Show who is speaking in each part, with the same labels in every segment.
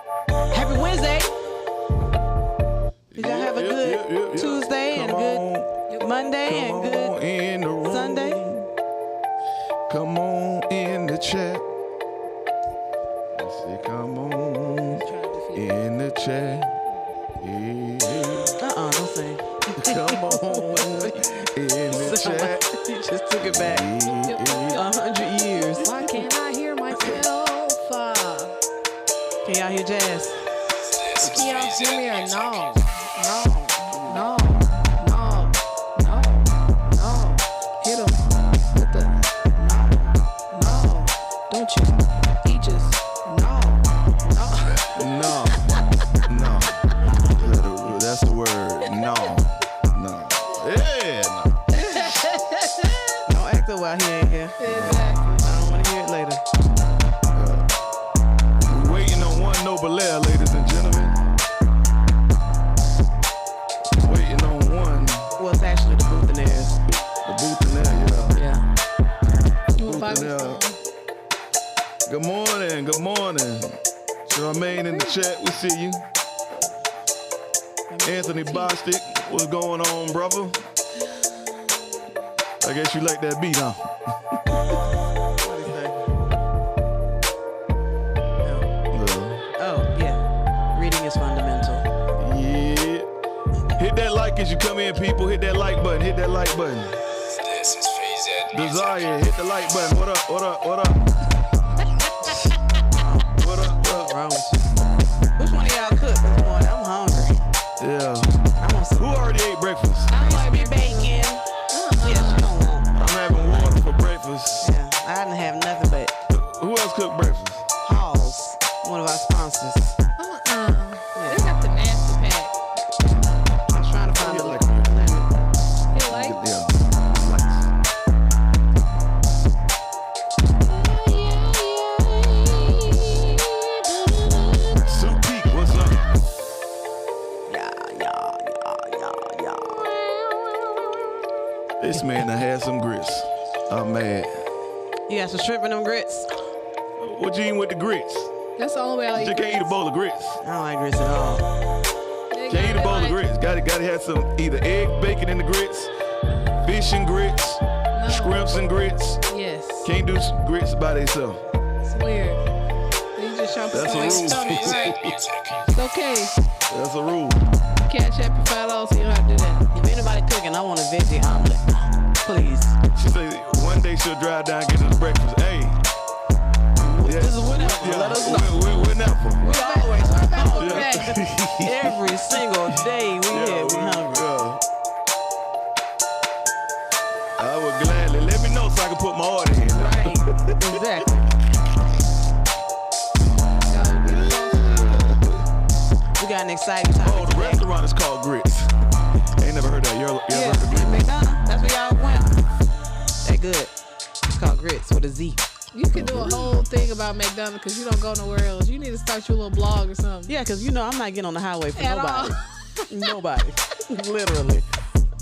Speaker 1: Happy Wednesday. Did y'all have a good Tuesday and a good Monday and good Sunday?
Speaker 2: Come on in the chat. Let's see, come on in the chat. Yeah.
Speaker 1: Don't sing.
Speaker 2: Come on in the chat.
Speaker 1: You just took it back 100 years.
Speaker 3: Why can't I hear myself?
Speaker 1: Can y'all hear jazz?
Speaker 3: Can y'all hear me or no? No. Hit him with the no. Don't you? He just no.
Speaker 2: That's the word. No. Yeah.
Speaker 1: Don't act while he ain't here.
Speaker 3: Exactly.
Speaker 1: I don't want to hear it later.
Speaker 2: We're waiting on one noble air, ladies and gentlemen. Waiting on one.
Speaker 1: Well, it's actually the Boothanaires.
Speaker 2: The booth in there,
Speaker 1: Yeah.
Speaker 2: Booth in there. Good morning. Charmaine in the chat, we see you. Anthony Bostic, what's going on, brother? I guess you like that beat, huh?
Speaker 1: Oh, yeah. Reading is fundamental.
Speaker 2: Yeah. Hit that like as you come in, people. Hit that like button.
Speaker 4: This is Phase
Speaker 2: Desire, hit the like button. What up?
Speaker 1: What's wrong with you? Which one of y'all cooked this morning? I'm hungry.
Speaker 2: Yeah.
Speaker 1: I want some.
Speaker 2: Who already ate breakfast?
Speaker 1: I like me bacon. Yes, you don't want.
Speaker 2: I'm having water for breakfast.
Speaker 1: Yeah, I didn't have nothing but
Speaker 2: Who else cooked breakfast?
Speaker 1: Halls, one of our sponsors.
Speaker 3: They got the nasty pack.
Speaker 1: I was trying to find the
Speaker 2: like
Speaker 3: You like?
Speaker 2: Yeah. Soup Peak, what's up?
Speaker 1: Yeah.
Speaker 2: This man done had some grits. I'm mad.
Speaker 1: You got some shrimp in them grits?
Speaker 2: What you eating with the grits?
Speaker 3: That's the only way I
Speaker 2: You just can't eat a bowl of grits.
Speaker 1: I don't like grits at all.
Speaker 2: Can't eat a bowl of grits. Gotta have some either egg, bacon in the grits, fish and grits, shrimps and grits.
Speaker 3: Yes.
Speaker 2: Can't do grits by themselves.
Speaker 3: It's weird. You just trying to
Speaker 2: That's
Speaker 3: put
Speaker 2: a
Speaker 3: your
Speaker 2: rule.
Speaker 3: stomach right.
Speaker 4: music.
Speaker 3: It's okay.
Speaker 2: That's a rule.
Speaker 3: Catch up for $5 so you don't have to do that.
Speaker 1: If anybody cooking, I want a veggie omelet. Please.
Speaker 2: She said one day she'll drive down and get us breakfast. Hey.
Speaker 1: This is whatever.
Speaker 2: Yeah,
Speaker 1: Let us know.
Speaker 2: we're never.
Speaker 1: We always hungry.
Speaker 2: Yeah.
Speaker 1: Every single day we hungry.
Speaker 2: Yeah. I would gladly let me know so I can put my order in.
Speaker 1: Right. Exactly. We got an exciting topic
Speaker 2: Oh, the
Speaker 1: today.
Speaker 2: restaurant is called Grits. Ain't never heard that. You ever
Speaker 1: Yeah,
Speaker 2: heard of it?
Speaker 1: McDonald's. That's where y'all went. They good. It's called grits with a Z.
Speaker 3: You can do a whole thing about McDonald's because you don't go nowhere else. You need to start your little blog or something.
Speaker 1: Yeah, because you know I'm not getting on the highway for
Speaker 3: At
Speaker 1: nobody. Nobody. Literally.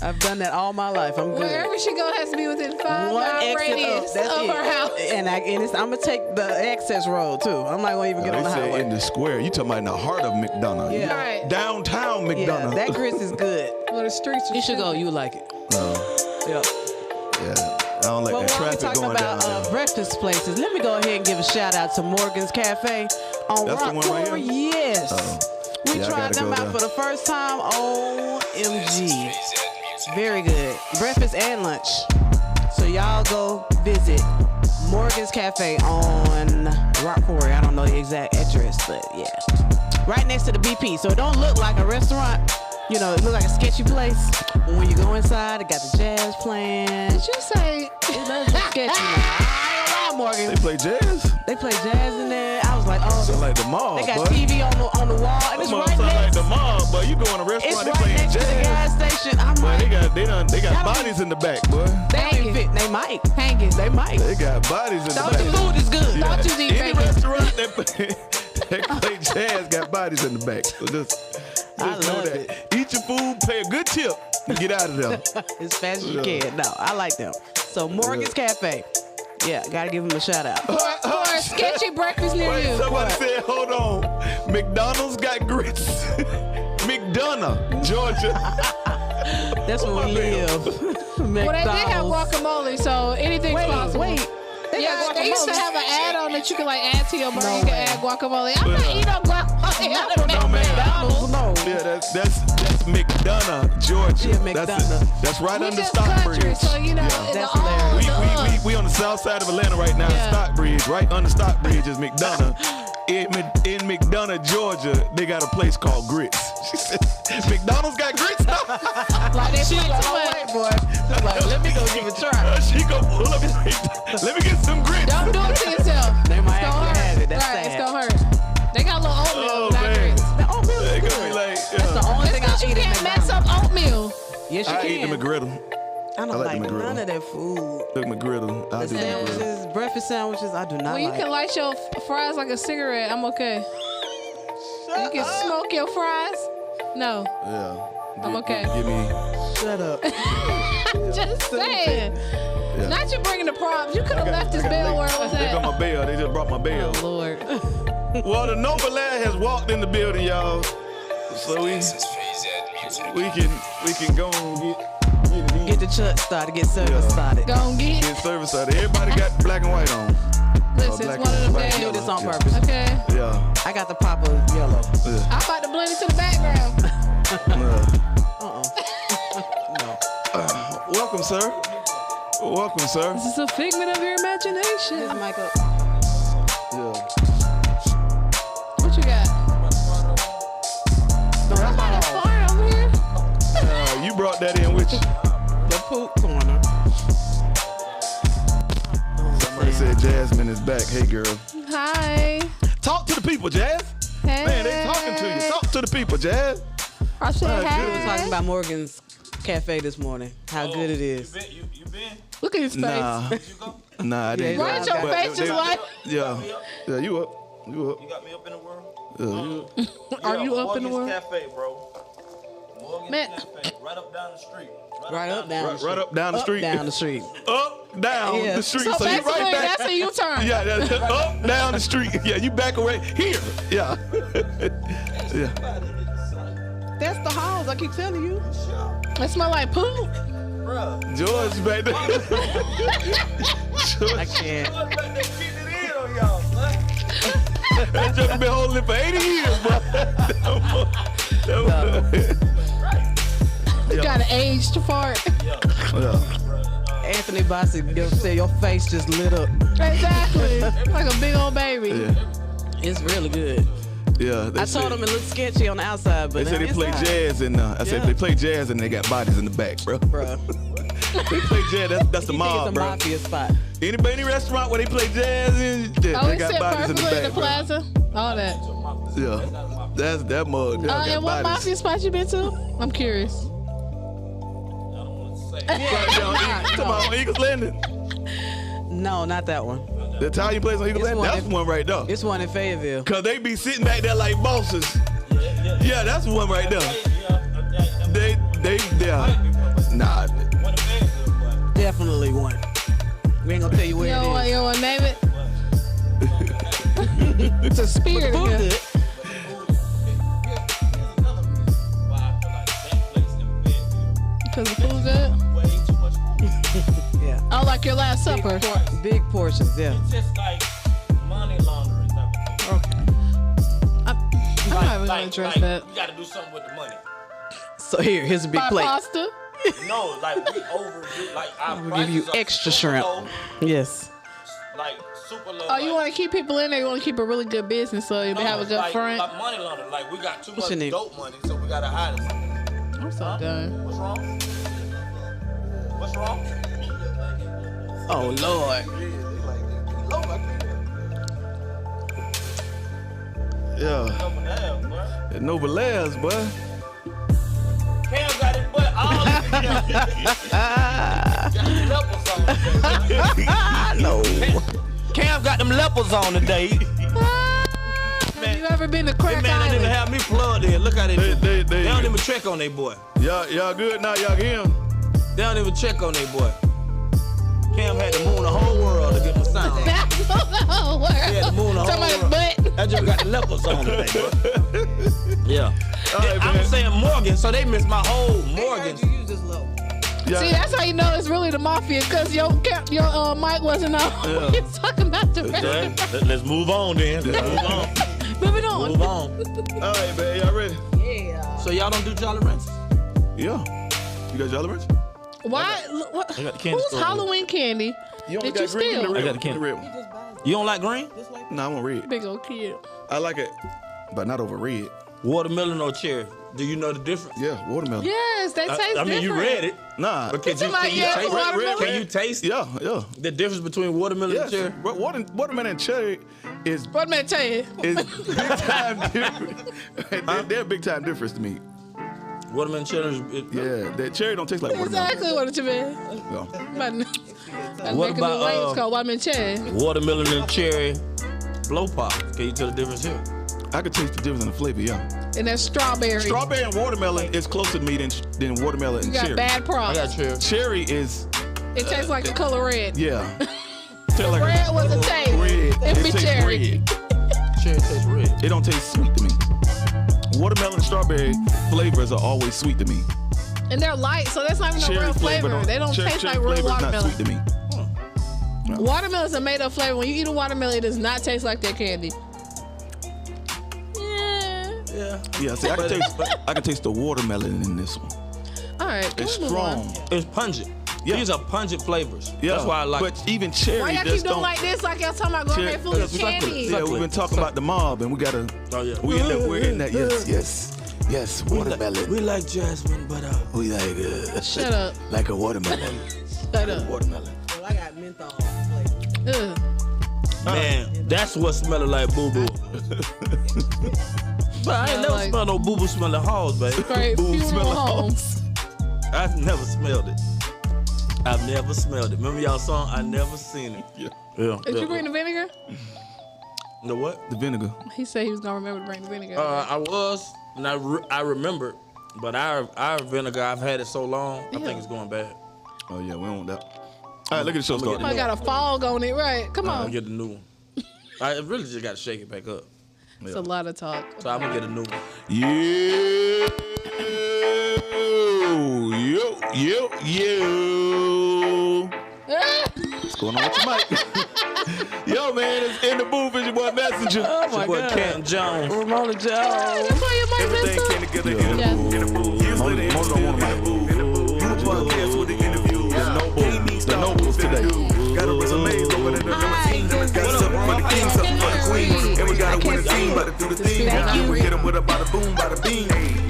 Speaker 1: I've done that all my life. I'm good.
Speaker 3: Wherever she go has to be within 5
Speaker 1: One
Speaker 3: mile
Speaker 1: exit
Speaker 3: radius
Speaker 1: up. That's
Speaker 3: of
Speaker 1: it.
Speaker 3: her house.
Speaker 1: And I'm going to take the access road, too. I'm not going to even get on
Speaker 2: They
Speaker 1: the
Speaker 2: said
Speaker 1: highway.
Speaker 2: in the square. You talking about in the heart of McDonald's.
Speaker 1: Yeah.
Speaker 3: Right.
Speaker 2: Downtown
Speaker 1: Yeah,
Speaker 2: McDonald's.
Speaker 1: that grits is good.
Speaker 3: Well, the streets are
Speaker 1: You should go.
Speaker 3: stupid.
Speaker 1: You would like it. Yep.
Speaker 2: Yeah. I don't like
Speaker 1: Well,
Speaker 2: that
Speaker 1: while we're
Speaker 2: traffic
Speaker 1: talking
Speaker 2: going down
Speaker 1: about
Speaker 2: there.
Speaker 1: breakfast places, let me go ahead and give a shout out to Morgan's Cafe on
Speaker 2: That's the
Speaker 1: Rock
Speaker 2: one right
Speaker 1: Quarry.
Speaker 2: here?
Speaker 1: Yes. We
Speaker 2: Yeah, I
Speaker 1: tried
Speaker 2: gotta
Speaker 1: them
Speaker 2: go
Speaker 1: out
Speaker 2: there.
Speaker 1: for the first time. OMG.
Speaker 4: music.
Speaker 1: Very good. Breakfast and lunch. So y'all go visit Morgan's Cafe on Rock Quarry. I don't know the exact address, but yeah. Right next to the BP. So it don't look like a restaurant. You know, it look like a sketchy place. But when you go inside, it got the jazz playing.
Speaker 3: Did you say
Speaker 1: It does look sketchy now. I ain't gonna lie, Morgan.
Speaker 2: They play jazz?
Speaker 1: They play jazz in there. I was like, oh,
Speaker 2: Sound like the mall,
Speaker 1: they got
Speaker 2: boy.
Speaker 1: TV on the wall, and it's
Speaker 2: That
Speaker 1: right
Speaker 2: sound like
Speaker 1: next.
Speaker 2: the mall, but you go in a
Speaker 1: It's
Speaker 2: restaurant, they
Speaker 1: right
Speaker 2: playing
Speaker 1: next to the
Speaker 2: jazz.
Speaker 1: gas station. I'm
Speaker 2: Boy,
Speaker 1: like,
Speaker 2: they got
Speaker 1: That'll
Speaker 2: bodies in the back, boy.
Speaker 1: they don't even
Speaker 3: Hanging.
Speaker 1: fit. They might.
Speaker 3: hanging?
Speaker 1: They might.
Speaker 2: They got bodies in the
Speaker 1: But
Speaker 2: back.
Speaker 1: the food is good.
Speaker 2: Yeah.
Speaker 3: Don't you eat
Speaker 2: Any
Speaker 3: bacon?
Speaker 2: restaurant that play jazz got bodies in the back. So just
Speaker 1: I
Speaker 2: know
Speaker 1: love
Speaker 2: that.
Speaker 1: it.
Speaker 2: Eat your food, pay a good tip, and get out of there.
Speaker 1: As fast as you
Speaker 2: Yeah.
Speaker 1: can. No, I like them. So Morgan's Cafe. Yeah, gotta give them a shout out.
Speaker 3: Or a sketchy breakfast near
Speaker 2: Wait,
Speaker 3: you.
Speaker 2: somebody said, hold on. McDonald's got grits. McDonough, Georgia.
Speaker 1: That's where we live.
Speaker 3: Well, they did have guacamole, so anything's possible.
Speaker 1: Wait.
Speaker 3: Yeah, they used to have an add-on that you can like add to your burger. You can add guacamole. I'm not eating no guacamole.
Speaker 1: No McDonald's, no.
Speaker 2: Yeah, that's McDonough, Georgia.
Speaker 1: Yeah, McDonough.
Speaker 2: That's right
Speaker 3: We
Speaker 2: under
Speaker 3: just country,
Speaker 2: Stockbridge.
Speaker 3: so you know,
Speaker 2: Yeah.
Speaker 3: the
Speaker 1: That's
Speaker 3: all
Speaker 1: hilarious.
Speaker 2: We on the south side of Atlanta right now,
Speaker 3: Yeah.
Speaker 2: Stockbridge. Right under Stockbridge is McDonough. In McDonough, Georgia, they got a place called Grits. She said, McDonald's got grits now?
Speaker 3: like they
Speaker 1: She
Speaker 3: play
Speaker 1: like,
Speaker 3: too
Speaker 1: oh,
Speaker 3: much.
Speaker 1: wait, boy. I'm like, let me go give it a try.
Speaker 2: She go, let me get some grits.
Speaker 3: Don't do it to yourself.
Speaker 1: They might
Speaker 3: It's gonna
Speaker 1: actually have
Speaker 3: hurt.
Speaker 1: it. That's
Speaker 3: right,
Speaker 1: sad.
Speaker 3: it's gonna hurt. They got a little oatmeal
Speaker 2: Oh,
Speaker 3: without
Speaker 2: man.
Speaker 3: grits.
Speaker 1: The oatmeal
Speaker 2: They
Speaker 1: is
Speaker 2: gonna be
Speaker 1: good.
Speaker 2: like,
Speaker 1: That's the only
Speaker 3: It's
Speaker 1: thing I
Speaker 3: because you
Speaker 1: eat at
Speaker 3: can't mess
Speaker 1: McDonald's.
Speaker 3: up oatmeal.
Speaker 1: Yes, you
Speaker 2: I eat the
Speaker 1: can.
Speaker 2: McGriddle.
Speaker 1: I don't
Speaker 2: I like
Speaker 1: like
Speaker 2: the McGriddle.
Speaker 1: none of that food.
Speaker 2: The McGriddle. I
Speaker 1: The
Speaker 2: do the McGriddle.
Speaker 1: sandwiches, breakfast sandwiches, I do not
Speaker 3: When you
Speaker 1: like.
Speaker 3: can light your fries like a cigarette, I'm okay. You can smoke your fries? No.
Speaker 2: Yeah.
Speaker 3: I'm okay.
Speaker 2: Give me.
Speaker 1: Shut up.
Speaker 3: Just saying.
Speaker 2: Yeah.
Speaker 3: Not you bringing the props. You could have left this
Speaker 2: I got-
Speaker 3: bell where it was
Speaker 2: They got
Speaker 3: at.
Speaker 2: my bell. They just brought my bell.
Speaker 3: Oh, Lord.
Speaker 2: Well, the Nova Lad has walked in the building, y'all. So
Speaker 4: This is Phase Ed Music.
Speaker 2: we can go and get it in.
Speaker 1: Get the church started, get service
Speaker 2: Yeah.
Speaker 1: started.
Speaker 3: Go and get.
Speaker 2: Get service out. Everybody got black and white on.
Speaker 3: Listen,
Speaker 2: black
Speaker 3: it's one of them
Speaker 2: and-
Speaker 1: I do
Speaker 3: days.
Speaker 1: this on
Speaker 2: Yeah.
Speaker 1: purpose.
Speaker 3: Okay.
Speaker 2: Yeah.
Speaker 1: I got the pop of yellow.
Speaker 2: Yeah.
Speaker 3: I'm about to blend into the background.
Speaker 2: Welcome, sir. Welcome, sir.
Speaker 3: This is a figment of your
Speaker 1: Here's
Speaker 3: imagination.
Speaker 1: Michael.
Speaker 2: Yeah.
Speaker 3: What you got? Somebody fart over here.
Speaker 2: You brought that in with you.
Speaker 1: The poop corner.
Speaker 2: Somebody said Jasmine is back. Hey, girl.
Speaker 3: Hi.
Speaker 2: Talk to the people, Jazz.
Speaker 3: Hey.
Speaker 2: Man, they talking to you. Talk to the people, Jazz.
Speaker 3: I said,
Speaker 2: good.
Speaker 3: hey.
Speaker 1: We were talking about Morgan's Cafe this morning. How good it is.
Speaker 4: You been?
Speaker 3: Look at his face.
Speaker 2: Nah, I didn't.
Speaker 1: Yeah,
Speaker 3: Why is your
Speaker 2: But
Speaker 3: face just like?
Speaker 2: Yeah, you up. You up.
Speaker 4: You got me up in the world?
Speaker 3: Are you up in the world?
Speaker 4: Cafe, bro. Morgan's
Speaker 3: Man.
Speaker 4: Cafe, right up down the street.
Speaker 1: Right up down the street.
Speaker 2: Right up down the
Speaker 1: Up
Speaker 2: street.
Speaker 1: down the street.
Speaker 2: Up, down
Speaker 1: Yeah.
Speaker 2: the street.
Speaker 3: So
Speaker 2: you
Speaker 3: basically,
Speaker 2: right back.
Speaker 3: that's a U-turn.
Speaker 2: Yeah, that's up, down the street. Yeah, you back away here. Yeah. Yeah.
Speaker 1: That's the halls, I keep telling you.
Speaker 3: It smell like poop.
Speaker 2: George back there.
Speaker 1: I can't.
Speaker 2: That joke been holding it for 80 years, bro.
Speaker 3: You got an aged fart.
Speaker 1: Anthony Bossy said your face just lit up.
Speaker 3: Exactly. Like a big old baby.
Speaker 2: Yeah.
Speaker 1: It's really good.
Speaker 2: Yeah.
Speaker 1: I told him it looked sketchy on the outside, but
Speaker 2: They said they play
Speaker 1: inside,
Speaker 2: jazz, and I said
Speaker 1: Yeah.
Speaker 2: they play jazz and they got bodies in the back, bro.
Speaker 1: Bruh.
Speaker 2: They play jazz. That's the
Speaker 1: You think
Speaker 2: mob,
Speaker 1: it's a
Speaker 2: bro.
Speaker 1: mafia spot.
Speaker 2: Any restaurant where they play jazz,
Speaker 3: Oh,
Speaker 2: they
Speaker 3: it
Speaker 2: got
Speaker 3: sit
Speaker 2: bodies in the
Speaker 3: perfectly in
Speaker 2: back,
Speaker 3: the
Speaker 2: bro.
Speaker 3: plaza. All that.
Speaker 2: Yeah, that's that mug. Got
Speaker 3: And what
Speaker 2: bodies.
Speaker 3: mafia spot you been to? I'm curious.
Speaker 2: Come on, Eagles Landing.
Speaker 1: No, not that one.
Speaker 2: The Italian place on Eagles
Speaker 1: It's
Speaker 2: Landing.
Speaker 1: one
Speaker 2: That's
Speaker 1: in-
Speaker 2: one right there.
Speaker 1: It's one in Fayetteville.
Speaker 2: Cause they be sitting back there like bosses. Yeah, that's one right there. They, yeah. Nah.
Speaker 1: Definitely one. We ain't gonna tell you where
Speaker 3: You
Speaker 1: it is.
Speaker 3: know what, name it? It's a spirit in
Speaker 1: Food
Speaker 3: here.
Speaker 1: good.
Speaker 3: Because the food good?
Speaker 1: Yeah.
Speaker 3: Oh, like your last supper.
Speaker 1: Big portions, yeah.
Speaker 4: Just like money laundering type of thing.
Speaker 3: I'm not even going to address that.
Speaker 4: You gotta do something with the money.
Speaker 1: So here's a big
Speaker 3: Buy
Speaker 1: plate.
Speaker 3: pasta?
Speaker 4: No, like we overdo, like our
Speaker 1: We'll give you
Speaker 4: prices are
Speaker 1: extra
Speaker 4: super
Speaker 1: shrimp.
Speaker 4: low,
Speaker 1: Yes.
Speaker 4: like super low.
Speaker 3: Oh, you
Speaker 4: like,
Speaker 3: want to keep people in there? You want to keep a really good business so you
Speaker 4: no,
Speaker 3: have a good
Speaker 4: like,
Speaker 3: front?
Speaker 4: Like money laundering, like we got too
Speaker 1: What's
Speaker 4: much
Speaker 1: your name?
Speaker 4: dope money, so we gotta hide it.
Speaker 3: I'm so done.
Speaker 4: What's wrong? What's wrong?
Speaker 1: Oh Lord.
Speaker 2: Yeah.
Speaker 4: Over there, bro.
Speaker 2: No Belaz, boy.
Speaker 4: Cam got his butt all got the lepers on today.
Speaker 1: No.
Speaker 4: Cam got them lepers on today.
Speaker 3: Have you ever been to Crack
Speaker 4: Man, they didn't
Speaker 3: Island?
Speaker 4: have me plugged in. Look how they do.
Speaker 2: They
Speaker 4: They don't even check on their boy.
Speaker 2: y'all good now? Y'all get him?
Speaker 4: They don't even check on their boy. Cam had to move the whole world to get my
Speaker 5: sound.
Speaker 3: Yeah,
Speaker 5: the moon a
Speaker 3: somebody's
Speaker 5: whole
Speaker 3: butt.
Speaker 5: I just got the levels on today, bro. Yeah.
Speaker 2: right,
Speaker 5: I'm
Speaker 2: man.
Speaker 5: saying Morgan, so they missed my whole Morgan.
Speaker 2: Yeah.
Speaker 3: See, that's how you know it's really the mafia, because your mic wasn't on.
Speaker 2: Yeah.
Speaker 3: You're talking about the rest.
Speaker 5: Let's move on then. Let's move on.
Speaker 3: Moving on.
Speaker 5: Move on.
Speaker 2: All right, man. Y'all ready?
Speaker 5: So y'all don't do Jolly Ranchers?
Speaker 2: Yeah. You got Jolly Ranch?
Speaker 3: Why? What?
Speaker 5: I got the candy
Speaker 3: Who's
Speaker 5: store.
Speaker 3: Halloween candy?
Speaker 2: You only
Speaker 3: Did you
Speaker 2: got green and the
Speaker 3: steal?
Speaker 2: red
Speaker 5: I got the
Speaker 2: one.
Speaker 5: candy.
Speaker 2: The red one.
Speaker 5: You don't like green?
Speaker 2: No, I want red.
Speaker 3: Big old kid.
Speaker 2: I like it, but not over red.
Speaker 5: Watermelon or cherry? Do you know the difference?
Speaker 2: Yeah, watermelon.
Speaker 3: Yes, they taste different.
Speaker 5: I mean, you read it.
Speaker 2: Nah.
Speaker 5: But can you
Speaker 3: Somebody
Speaker 5: taste
Speaker 3: else watermelon?
Speaker 5: Can you taste
Speaker 2: Yeah.
Speaker 5: the difference between watermelon
Speaker 2: Yes.
Speaker 5: and cherry?
Speaker 2: But watermelon and cherry is
Speaker 3: What man tell you?
Speaker 2: big time difference. They're big time difference to me.
Speaker 5: Watermelon cherry is
Speaker 2: Yeah, that cherry don't taste like watermelon.
Speaker 3: Exactly what it should be.
Speaker 2: No.
Speaker 5: What
Speaker 3: What
Speaker 5: about,
Speaker 3: about it's called watermelon cherry?
Speaker 5: watermelon and cherry blow pop. Can you tell the difference here?
Speaker 2: I could taste the difference in the flavor, yeah.
Speaker 3: And that's strawberry.
Speaker 2: Strawberry and watermelon is closer to me than watermelon
Speaker 3: You
Speaker 2: and
Speaker 3: got
Speaker 2: cherry.
Speaker 3: bad problems.
Speaker 5: cherry.
Speaker 2: Cherry is,
Speaker 3: It tastes like the color red.
Speaker 2: yeah. Taste like
Speaker 3: Red was a taste.
Speaker 2: red.
Speaker 3: It be
Speaker 2: tastes
Speaker 3: cherry.
Speaker 2: red.
Speaker 5: Cherry tastes red.
Speaker 2: It don't taste sweet to me. Watermelon and strawberry flavors are always sweet to me.
Speaker 3: And they're light, so that's not even a
Speaker 2: Cherry
Speaker 3: real flavor. They don't taste
Speaker 2: cherry
Speaker 3: like real
Speaker 2: flavor is not
Speaker 3: watermelon.
Speaker 2: sweet to me.
Speaker 3: Watermelon is a made up flavor. When you eat a watermelon, it does not taste like that candy. Yeah.
Speaker 2: Yeah, see, I can taste the watermelon in this one.
Speaker 3: All right.
Speaker 2: It's
Speaker 3: we'll move on.
Speaker 2: strong.
Speaker 5: It's pungent.
Speaker 2: Yeah.
Speaker 5: These are pungent flavors.
Speaker 2: Yeah,
Speaker 5: That's why I like
Speaker 2: But even cherry
Speaker 3: Why y'all
Speaker 2: just
Speaker 3: keep doing
Speaker 2: don't.
Speaker 3: like this? Like y'all talking about gourmet
Speaker 2: Cherry-
Speaker 3: food is
Speaker 5: Exactly.
Speaker 3: candy.
Speaker 2: Yeah, we've been talking about the mob, and we gotta.
Speaker 5: Oh, yeah.
Speaker 2: We're in that. Yes. Watermelon.
Speaker 5: We like jasmine, but
Speaker 2: We like
Speaker 3: Shut up.
Speaker 2: like a watermelon.
Speaker 3: Shut up.
Speaker 2: Watermelon.
Speaker 6: I got menthol flavor.
Speaker 3: Ugh.
Speaker 5: man, that's what smelling like boo boo. But I ain't never
Speaker 3: like-
Speaker 5: smelled no boo boo smelling halls, baby.
Speaker 3: Straight
Speaker 2: Boo,
Speaker 3: funeral
Speaker 2: smell
Speaker 3: homes.
Speaker 5: I've never smelled it. I've never smelled it. Remember y'all song? I never seen it. Yeah.
Speaker 3: Did you bring the vinegar?
Speaker 5: The what?
Speaker 2: The vinegar.
Speaker 3: He said he was gonna remember to bring the vinegar.
Speaker 5: I was, and I remembered, but our vinegar, I've had it so long, I think it's going bad.
Speaker 2: Oh yeah, we don't want that. All right, look at the show
Speaker 5: I'm gonna
Speaker 2: starting.
Speaker 3: I got a fog on it, right? Come
Speaker 5: I'll
Speaker 3: on.
Speaker 5: get the new one. I really just got to shake it back up.
Speaker 3: It's a lot of talk.
Speaker 5: So I'm gonna get a new one.
Speaker 2: Yeah. Yo. What's going on with your mic? Yo, man, it's in the booth. It's your boy Messenja.
Speaker 3: Oh
Speaker 5: It's your boy Canton Jones.
Speaker 1: Ramona Jones.
Speaker 3: That's why your mic
Speaker 2: Everything
Speaker 3: messed
Speaker 2: came
Speaker 3: up.
Speaker 2: together
Speaker 3: Yeah.
Speaker 2: in the booth. Usually the
Speaker 7: Most don't want a mic.
Speaker 2: the podcast with the interviews.
Speaker 7: The nobles today.
Speaker 2: Got a resume over there. Got something for the king, something for the queen. And we got a winning team, about to do the thing. We hit them with a bada boom, bada beam.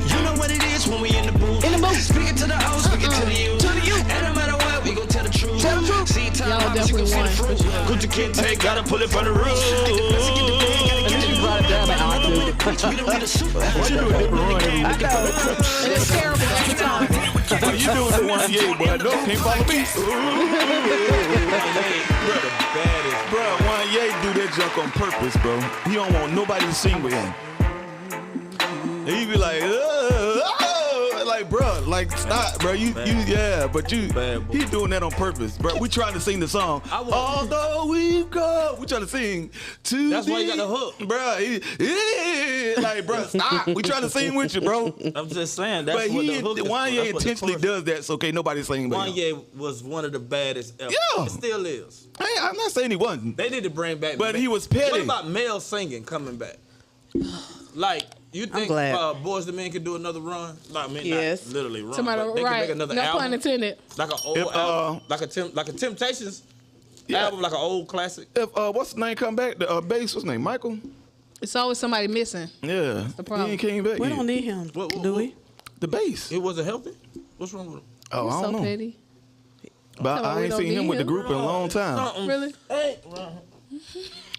Speaker 8: You know what it is when we in the booth.
Speaker 3: In the booth.
Speaker 8: Speaking to the hoes, speaking to the youth. And no matter what, we gon' tell the truth. See, time
Speaker 3: Y'all
Speaker 8: out, but you
Speaker 3: definitely
Speaker 8: gon' see the
Speaker 3: won,
Speaker 8: fruit.
Speaker 3: for sure.
Speaker 8: Gucci kid take, gotta pull it from the roof.
Speaker 1: Brought it down like I do.
Speaker 8: We don't need a suit.
Speaker 2: What you doing different run every week?
Speaker 3: And it's terrible every time.
Speaker 2: What you doing for one year, boy? No, can't follow me. Bro, one Ye do that junk on purpose, bro. He don't want nobody to sing with him. And he be like, bro, like stop, bro. But you,
Speaker 5: Bad boy.
Speaker 2: he doing that on purpose, bro. We trying to sing the song. Although we've come, we trying to sing to.
Speaker 5: That's why you got the hook.
Speaker 2: bro. Like, bro, stop. We trying to sing with you, bro.
Speaker 5: I'm just saying that's
Speaker 2: But
Speaker 5: what the hook is.
Speaker 2: Wanye
Speaker 5: That's what the
Speaker 2: intentionally
Speaker 5: chorus-
Speaker 2: does that so okay nobody sing with him.
Speaker 5: Wanye was one of the baddest ever.
Speaker 2: Yeah.
Speaker 5: It still is.
Speaker 2: Hey, I'm not saying he wasn't.
Speaker 5: They need to bring back.
Speaker 2: But he was petty.
Speaker 5: What about male singing coming back? Like, you think
Speaker 1: glad.
Speaker 5: Boys the Men could do another run? Like, I mean,
Speaker 1: Yes.
Speaker 5: not literally run.
Speaker 3: Somebody,
Speaker 5: but they could
Speaker 3: right.
Speaker 5: make another
Speaker 3: No
Speaker 5: album.
Speaker 3: pun intended.
Speaker 5: Like an old
Speaker 2: If,
Speaker 5: album. Like a Temptations album, like an old classic.
Speaker 2: If what's his name come back? The bass, what's his name? Michael?
Speaker 3: It's always somebody missing.
Speaker 2: Yeah.
Speaker 3: the problem.
Speaker 2: He ain't came back
Speaker 1: We
Speaker 2: yet.
Speaker 1: don't need him, do we?
Speaker 2: The bass.
Speaker 5: It wasn't healthy. What's wrong with him?
Speaker 2: Oh, I
Speaker 3: so
Speaker 2: don't know.
Speaker 3: petty.
Speaker 2: But
Speaker 3: We
Speaker 2: I ain't
Speaker 3: don't
Speaker 2: seen him
Speaker 3: need
Speaker 2: with the
Speaker 3: him.
Speaker 2: group in a long time.
Speaker 3: Really?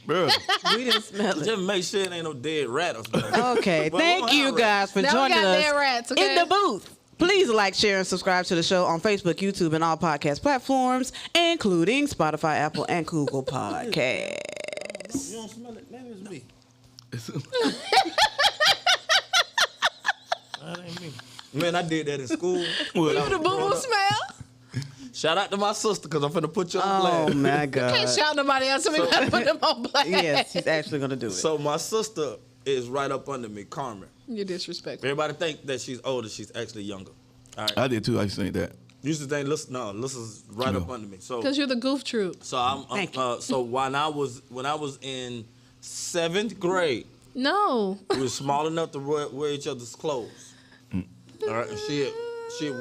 Speaker 2: Bro.
Speaker 1: We didn't smell it.
Speaker 5: Just make sure it ain't no dead rat or something.
Speaker 1: Okay,
Speaker 5: Well,
Speaker 1: thank
Speaker 5: we'll
Speaker 1: you
Speaker 5: have
Speaker 1: guys for
Speaker 3: Now we
Speaker 1: joining
Speaker 3: got
Speaker 1: us
Speaker 3: dead rats, okay?
Speaker 1: in the booth. Please like, share, and subscribe to the show on Facebook, YouTube, and all podcast platforms, including Spotify, Apple, and Google Podcasts.
Speaker 5: You don't smell it? Maybe it's me. That ain't me. Man, I did that in school.
Speaker 3: You the boo boo smell?
Speaker 5: Shout out to my sister because I'm finna put you on
Speaker 1: Oh
Speaker 5: blast.
Speaker 1: my God.
Speaker 3: Can't shout nobody else. Somebody gotta put them on blast.
Speaker 1: Yes, he's actually gonna do it.
Speaker 5: So my sister is right up under me, Carmen.
Speaker 3: You're disrespectful.
Speaker 5: Everybody think that she's older. She's actually younger. All right.
Speaker 2: I did too. I used to think that.
Speaker 5: Used to think, Lissa's right up under me. So
Speaker 3: Because you're the goof troop.
Speaker 5: So so when I was in 7th grade,
Speaker 3: No.
Speaker 5: we were small enough to wear each other's clothes. All right, and she had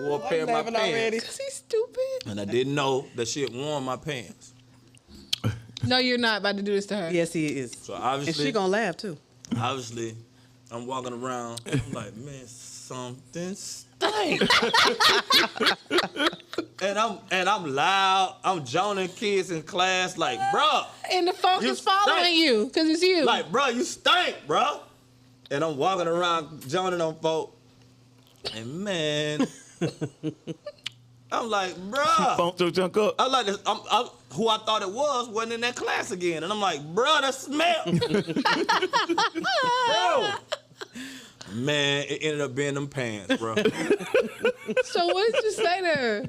Speaker 5: wore a pair of my pants,
Speaker 3: Because he's stupid.
Speaker 5: and I didn't know that she had worn my pants.
Speaker 3: No, you're not about to do this to her.
Speaker 1: Yes, he is.
Speaker 5: So
Speaker 1: And
Speaker 5: obviously,
Speaker 1: she gonna laugh too.
Speaker 5: I'm walking around. I'm like, man, something stink. and I'm loud. I'm joning kids in class like, bruh.
Speaker 3: And the folks
Speaker 5: You
Speaker 3: is following
Speaker 5: stink.
Speaker 3: you because it's you.
Speaker 5: Like, bro, you stink, bro. And I'm walking around joining on folk. And man, I'm like, bro.
Speaker 2: Funked your junk up.
Speaker 5: I'm like, who I thought it was wasn't in that class again. And I'm like, bro, that smell. Bro. Man, it ended up being them pants, bro. Man,
Speaker 3: So what did you say to her?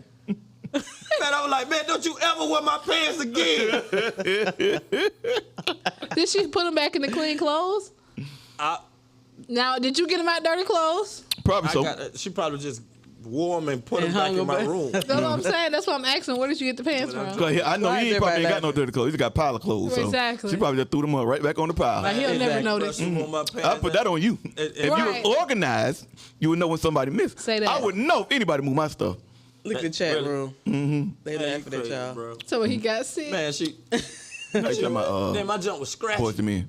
Speaker 5: I was like, man, don't you ever wear my pants again.
Speaker 3: Did she put them back in the clean clothes? Now, did you get them out dirty clothes?
Speaker 2: Probably so.
Speaker 5: She probably just wore them and put them
Speaker 1: And
Speaker 5: back
Speaker 1: hung
Speaker 5: in my
Speaker 1: them back.
Speaker 5: room.
Speaker 3: That's what I'm saying. That's why I'm asking. Where did you get the pants from?
Speaker 2: Cause I know
Speaker 1: Why
Speaker 2: he
Speaker 1: is
Speaker 2: ain't probably
Speaker 1: everybody
Speaker 2: ain't got no dirty clothes. He just got a pile of clothes. So
Speaker 3: Exactly.
Speaker 2: she probably just threw them up right back on the pile.
Speaker 3: Like, he'll never
Speaker 1: Exactly.
Speaker 3: notice.
Speaker 5: She wore my pants.
Speaker 2: I put that on you. If
Speaker 3: Right.
Speaker 2: you was organized, you would know when somebody missed.
Speaker 3: Say that.
Speaker 2: I wouldn't know if anybody moved my stuff.
Speaker 1: Look at the chat
Speaker 5: Really?
Speaker 1: room. They
Speaker 5: Man, you
Speaker 1: laughing at
Speaker 5: crazy,
Speaker 1: y'all.
Speaker 5: bro.
Speaker 3: So when he got sick.
Speaker 5: Man, she.
Speaker 2: Like my
Speaker 5: Then my jump was scratchy.
Speaker 2: poison me,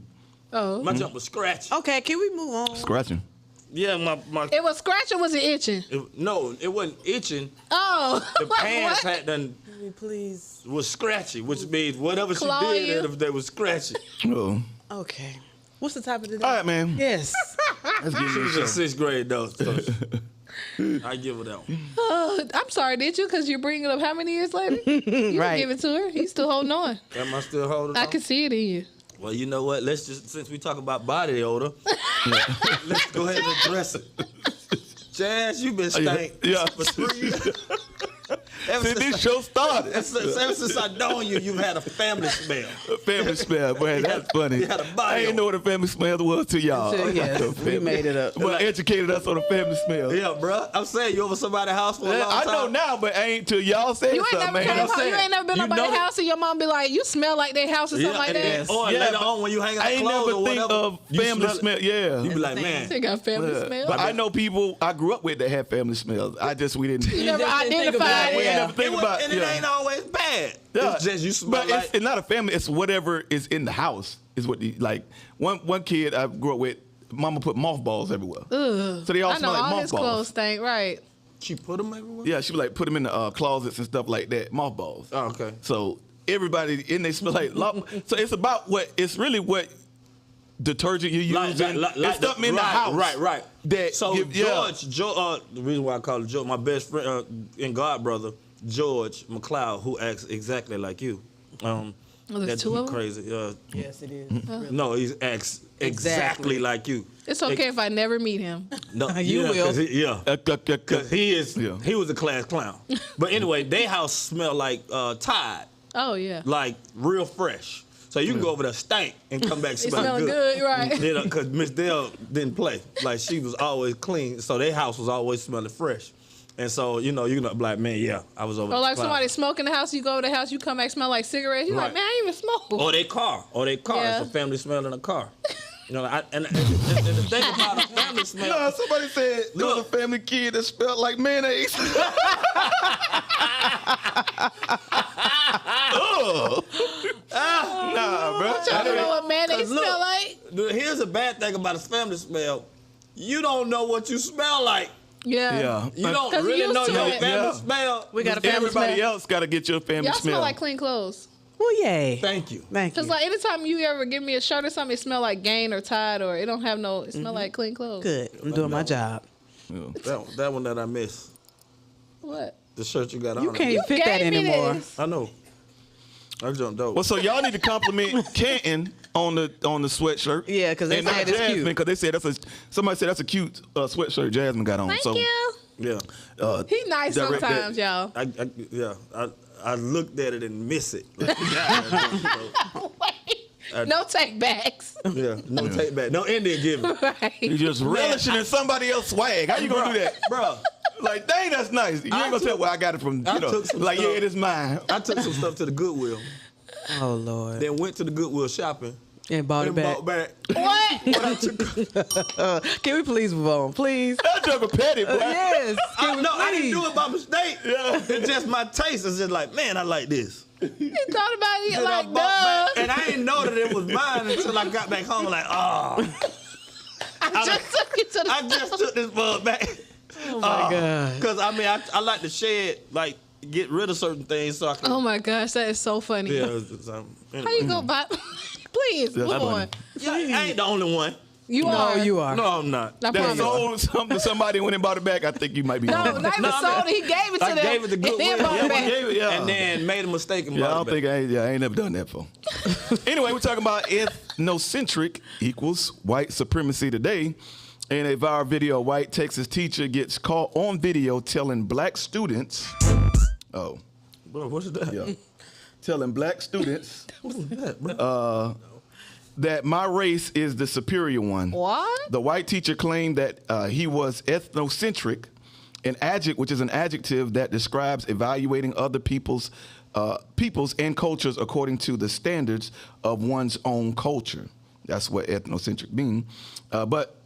Speaker 3: Oh.
Speaker 5: My jump was scratchy.
Speaker 1: Okay, can we move on?
Speaker 2: scratching.
Speaker 5: Yeah, my.
Speaker 3: It was scratching, was it itching?
Speaker 5: No, it wasn't itching.
Speaker 3: Oh.
Speaker 5: The pants
Speaker 3: What?
Speaker 5: had done
Speaker 1: Can we please?
Speaker 5: was scratchy, which means whatever she
Speaker 3: Claw
Speaker 5: did,
Speaker 3: you?
Speaker 5: they was scratchy.
Speaker 2: Oh,
Speaker 1: Okay. What's the topic today?
Speaker 2: all right, man.
Speaker 1: Yes.
Speaker 2: Let's get
Speaker 5: She
Speaker 2: into
Speaker 5: was in
Speaker 2: this.
Speaker 5: 6th grade though, so I give her that one.
Speaker 3: I'm sorry, did you? Because you're bringing it up how many years later? You didn't
Speaker 1: Right.
Speaker 3: give it to her. He's still holding on.
Speaker 5: Am I still holding
Speaker 3: I
Speaker 5: on?
Speaker 3: can see it in you.
Speaker 5: Well, you know what? Let's just, since we talk about body odor, let's go ahead and address it. Jazz, you been stank
Speaker 2: Yeah.
Speaker 5: for 3 years. Ever
Speaker 2: Since
Speaker 5: since
Speaker 2: this show started,
Speaker 5: ever since I known you, you've had a family smell.
Speaker 2: family smell, boy, that's funny.
Speaker 5: you had a body
Speaker 2: I didn't
Speaker 5: odor.
Speaker 2: know what a family smell was till y'all.
Speaker 1: Yes, we made it up.
Speaker 2: Well, educated us on the family smell.
Speaker 5: Yeah, bruh. I'm saying you over somebody's house for a long
Speaker 2: I
Speaker 5: time.
Speaker 2: know now, but ain't till y'all said
Speaker 3: You ain't
Speaker 2: something,
Speaker 3: never
Speaker 2: man.
Speaker 3: came home. You ain't never been
Speaker 5: You
Speaker 3: nobody's
Speaker 5: know that-
Speaker 3: house and your mom be like, you smell like their house or something like
Speaker 5: and
Speaker 3: that.
Speaker 5: then- Or
Speaker 2: Yeah,
Speaker 5: later
Speaker 2: but
Speaker 5: on when you hang out
Speaker 2: I ain't
Speaker 5: clothes
Speaker 2: never
Speaker 5: or
Speaker 2: think
Speaker 5: whatever,
Speaker 2: of
Speaker 5: you
Speaker 2: family
Speaker 5: smell
Speaker 2: smell.
Speaker 5: it.
Speaker 2: Yeah.
Speaker 5: You be like, man.
Speaker 3: They got family
Speaker 2: Yeah.
Speaker 3: smell.
Speaker 2: But I know people I grew up with that had family smells. We didn't.
Speaker 3: You never
Speaker 1: just didn't think
Speaker 3: identified
Speaker 1: about it.
Speaker 3: it.
Speaker 1: Yeah.
Speaker 2: never think
Speaker 5: It was-
Speaker 2: about
Speaker 5: and it
Speaker 2: yeah.
Speaker 5: ain't always bad.
Speaker 2: Yeah.
Speaker 5: It's just you smell
Speaker 2: But
Speaker 5: like.
Speaker 2: it's not a family. It's whatever is in the house. Is what the, like one kid I grew up with. Mama put mothballs everywhere.
Speaker 3: Ugh.
Speaker 2: So they all
Speaker 3: I know
Speaker 2: smell like
Speaker 3: all his clothes
Speaker 2: mothballs.
Speaker 3: stink, right?
Speaker 5: She put them everywhere?
Speaker 2: Yeah, she would like put them in the closets and stuff like that. Mothballs.
Speaker 5: Oh, okay.
Speaker 2: So everybody in they smell like. So it's about what. It's really what detergent you're using. It's something in the house.
Speaker 5: Right.
Speaker 2: That
Speaker 5: So
Speaker 2: give- yeah.
Speaker 5: George, the reason why I call him George, my best friend and god brother, George McLeod, who acts exactly like you.
Speaker 3: there's
Speaker 5: that's
Speaker 3: two of them?
Speaker 5: crazy.
Speaker 1: Yes, it is.
Speaker 5: No, he acts exactly like you.
Speaker 3: It's okay if I never meet him.
Speaker 5: No,
Speaker 1: You will.
Speaker 5: 'cause Because he is,
Speaker 2: Yeah.
Speaker 5: he was a class clown. But anyway, their house smelled like Tide,
Speaker 3: Oh, yeah.
Speaker 5: like real fresh. So you can go over there stank and come back
Speaker 3: It's
Speaker 5: smelling
Speaker 3: smelling good, right?
Speaker 5: You know, because Miss Dale didn't play. Like, she was always clean. So their house was always smelling fresh. And so, you're not like, man, yeah, I was over
Speaker 3: Or
Speaker 5: the
Speaker 3: like
Speaker 5: cloud.
Speaker 3: somebody smoking in the house, you go to the house, you come back smell like cigarettes. You like,
Speaker 5: Right.
Speaker 3: man, I ain't even smoke.
Speaker 5: Or their car.
Speaker 3: Yeah.
Speaker 5: It's a family smell in a car. You know, and the thing about a family smell.
Speaker 2: No, somebody said there was a
Speaker 5: Look.
Speaker 2: family kid that smelled like mayonnaise. Nah, bro.
Speaker 3: I don't know what mayonnaise
Speaker 5: Look,
Speaker 3: smell like.
Speaker 5: Here's a bad thing about a family smell. You don't know what you smell like.
Speaker 3: Yeah.
Speaker 2: Yeah.
Speaker 5: You don't
Speaker 3: 'Cause you
Speaker 5: really
Speaker 3: used
Speaker 5: know
Speaker 3: to
Speaker 5: your
Speaker 3: it.
Speaker 5: family
Speaker 2: Yeah.
Speaker 5: smell.
Speaker 1: We got a family
Speaker 2: Everybody
Speaker 1: smell.
Speaker 2: else got to get your family
Speaker 3: Y'all
Speaker 2: smell.
Speaker 3: smell like clean clothes.
Speaker 1: Well, yay.
Speaker 5: Thank you.
Speaker 1: Thank you.
Speaker 3: Because like anytime you ever give me a shirt or something, it smell like Gain or Tide or it don't have no, it smell like clean clothes.
Speaker 1: Good. I'm doing my job.
Speaker 5: That one that I miss.
Speaker 3: What?
Speaker 5: The shirt you got on.
Speaker 1: You can't even fit that
Speaker 3: Gave me
Speaker 1: anymore.
Speaker 3: this.
Speaker 5: I know. I jumped over.
Speaker 2: Well, so y'all need to compliment Canton on the sweatshirt.
Speaker 1: Yeah, 'cause they
Speaker 2: And
Speaker 1: said
Speaker 2: not
Speaker 1: it's cute.
Speaker 2: Jasmine, because they said somebody said that's a cute sweatshirt Jasmine got on.
Speaker 3: Thank
Speaker 2: so
Speaker 3: you.
Speaker 5: Yeah.
Speaker 3: He nice
Speaker 5: Direct
Speaker 3: sometimes, y'all.
Speaker 5: I looked at it and miss it.
Speaker 3: No take backs.
Speaker 5: Yeah, no take back, no Indian giving.
Speaker 3: Right.
Speaker 2: You just relishing in somebody else's swag. How you gonna do that?
Speaker 5: Bro,
Speaker 2: Like, dang, that's nice. You ain't gonna tell where I got it from.
Speaker 5: I
Speaker 2: You know,
Speaker 5: took some
Speaker 2: like,
Speaker 5: stuff.
Speaker 2: yeah, it is mine.
Speaker 5: I took some stuff to the Goodwill,
Speaker 1: Oh Lord.
Speaker 5: then went to the Goodwill shopping
Speaker 1: And bought it
Speaker 5: and
Speaker 1: back.
Speaker 5: bought back.
Speaker 3: What?
Speaker 1: Can we please move on, please?
Speaker 2: That joke a petty, boy.
Speaker 1: Yes. Can we
Speaker 5: I didn't
Speaker 1: please?
Speaker 5: do it by mistake. Yeah. It's just my taste. It's just like, man, I like this.
Speaker 3: He thought about it
Speaker 5: Then I
Speaker 3: like,
Speaker 5: bought
Speaker 3: duh.
Speaker 5: back, and I didn't know that it was mine until I got back home. Like, oh,
Speaker 3: I just took it to the
Speaker 5: I just took this bug back.
Speaker 1: Oh my God.
Speaker 5: Because I mean, I like to shed, like, get rid of certain things so I can.
Speaker 3: Oh my gosh, that is so funny.
Speaker 5: Yeah.
Speaker 3: How you go by? Please, move
Speaker 2: funny.
Speaker 3: on.
Speaker 5: Yeah, I ain't the only one.
Speaker 3: You
Speaker 1: No,
Speaker 3: are.
Speaker 1: you are.
Speaker 5: No, I'm not.
Speaker 3: I
Speaker 2: That
Speaker 3: promise.
Speaker 2: sold something to somebody when they bought it back. I think you might be
Speaker 3: No,
Speaker 2: wrong.
Speaker 3: not even sold it. He gave it to
Speaker 5: I
Speaker 3: them.
Speaker 5: gave it to
Speaker 3: and then
Speaker 5: Goodwill.
Speaker 3: bought it
Speaker 5: Yeah,
Speaker 3: back.
Speaker 2: gave it, yeah.
Speaker 5: And then made a mistake and
Speaker 2: Yeah, I
Speaker 5: bought
Speaker 2: don't
Speaker 5: it
Speaker 2: think
Speaker 5: back.
Speaker 2: I ain't never done that before. Anyway, we're talking about ethnocentric equals white supremacy today. In a viral video, a white Texas teacher gets caught on video telling black students,
Speaker 5: Bro, what's that?
Speaker 2: yeah, telling black students
Speaker 5: What's that, bro?
Speaker 2: that my race is the superior one.
Speaker 3: What?
Speaker 2: The white teacher claimed that he was ethnocentric, which is an adjective that describes evaluating other people's and cultures according to the standards of one's own culture. That's what ethnocentric means. But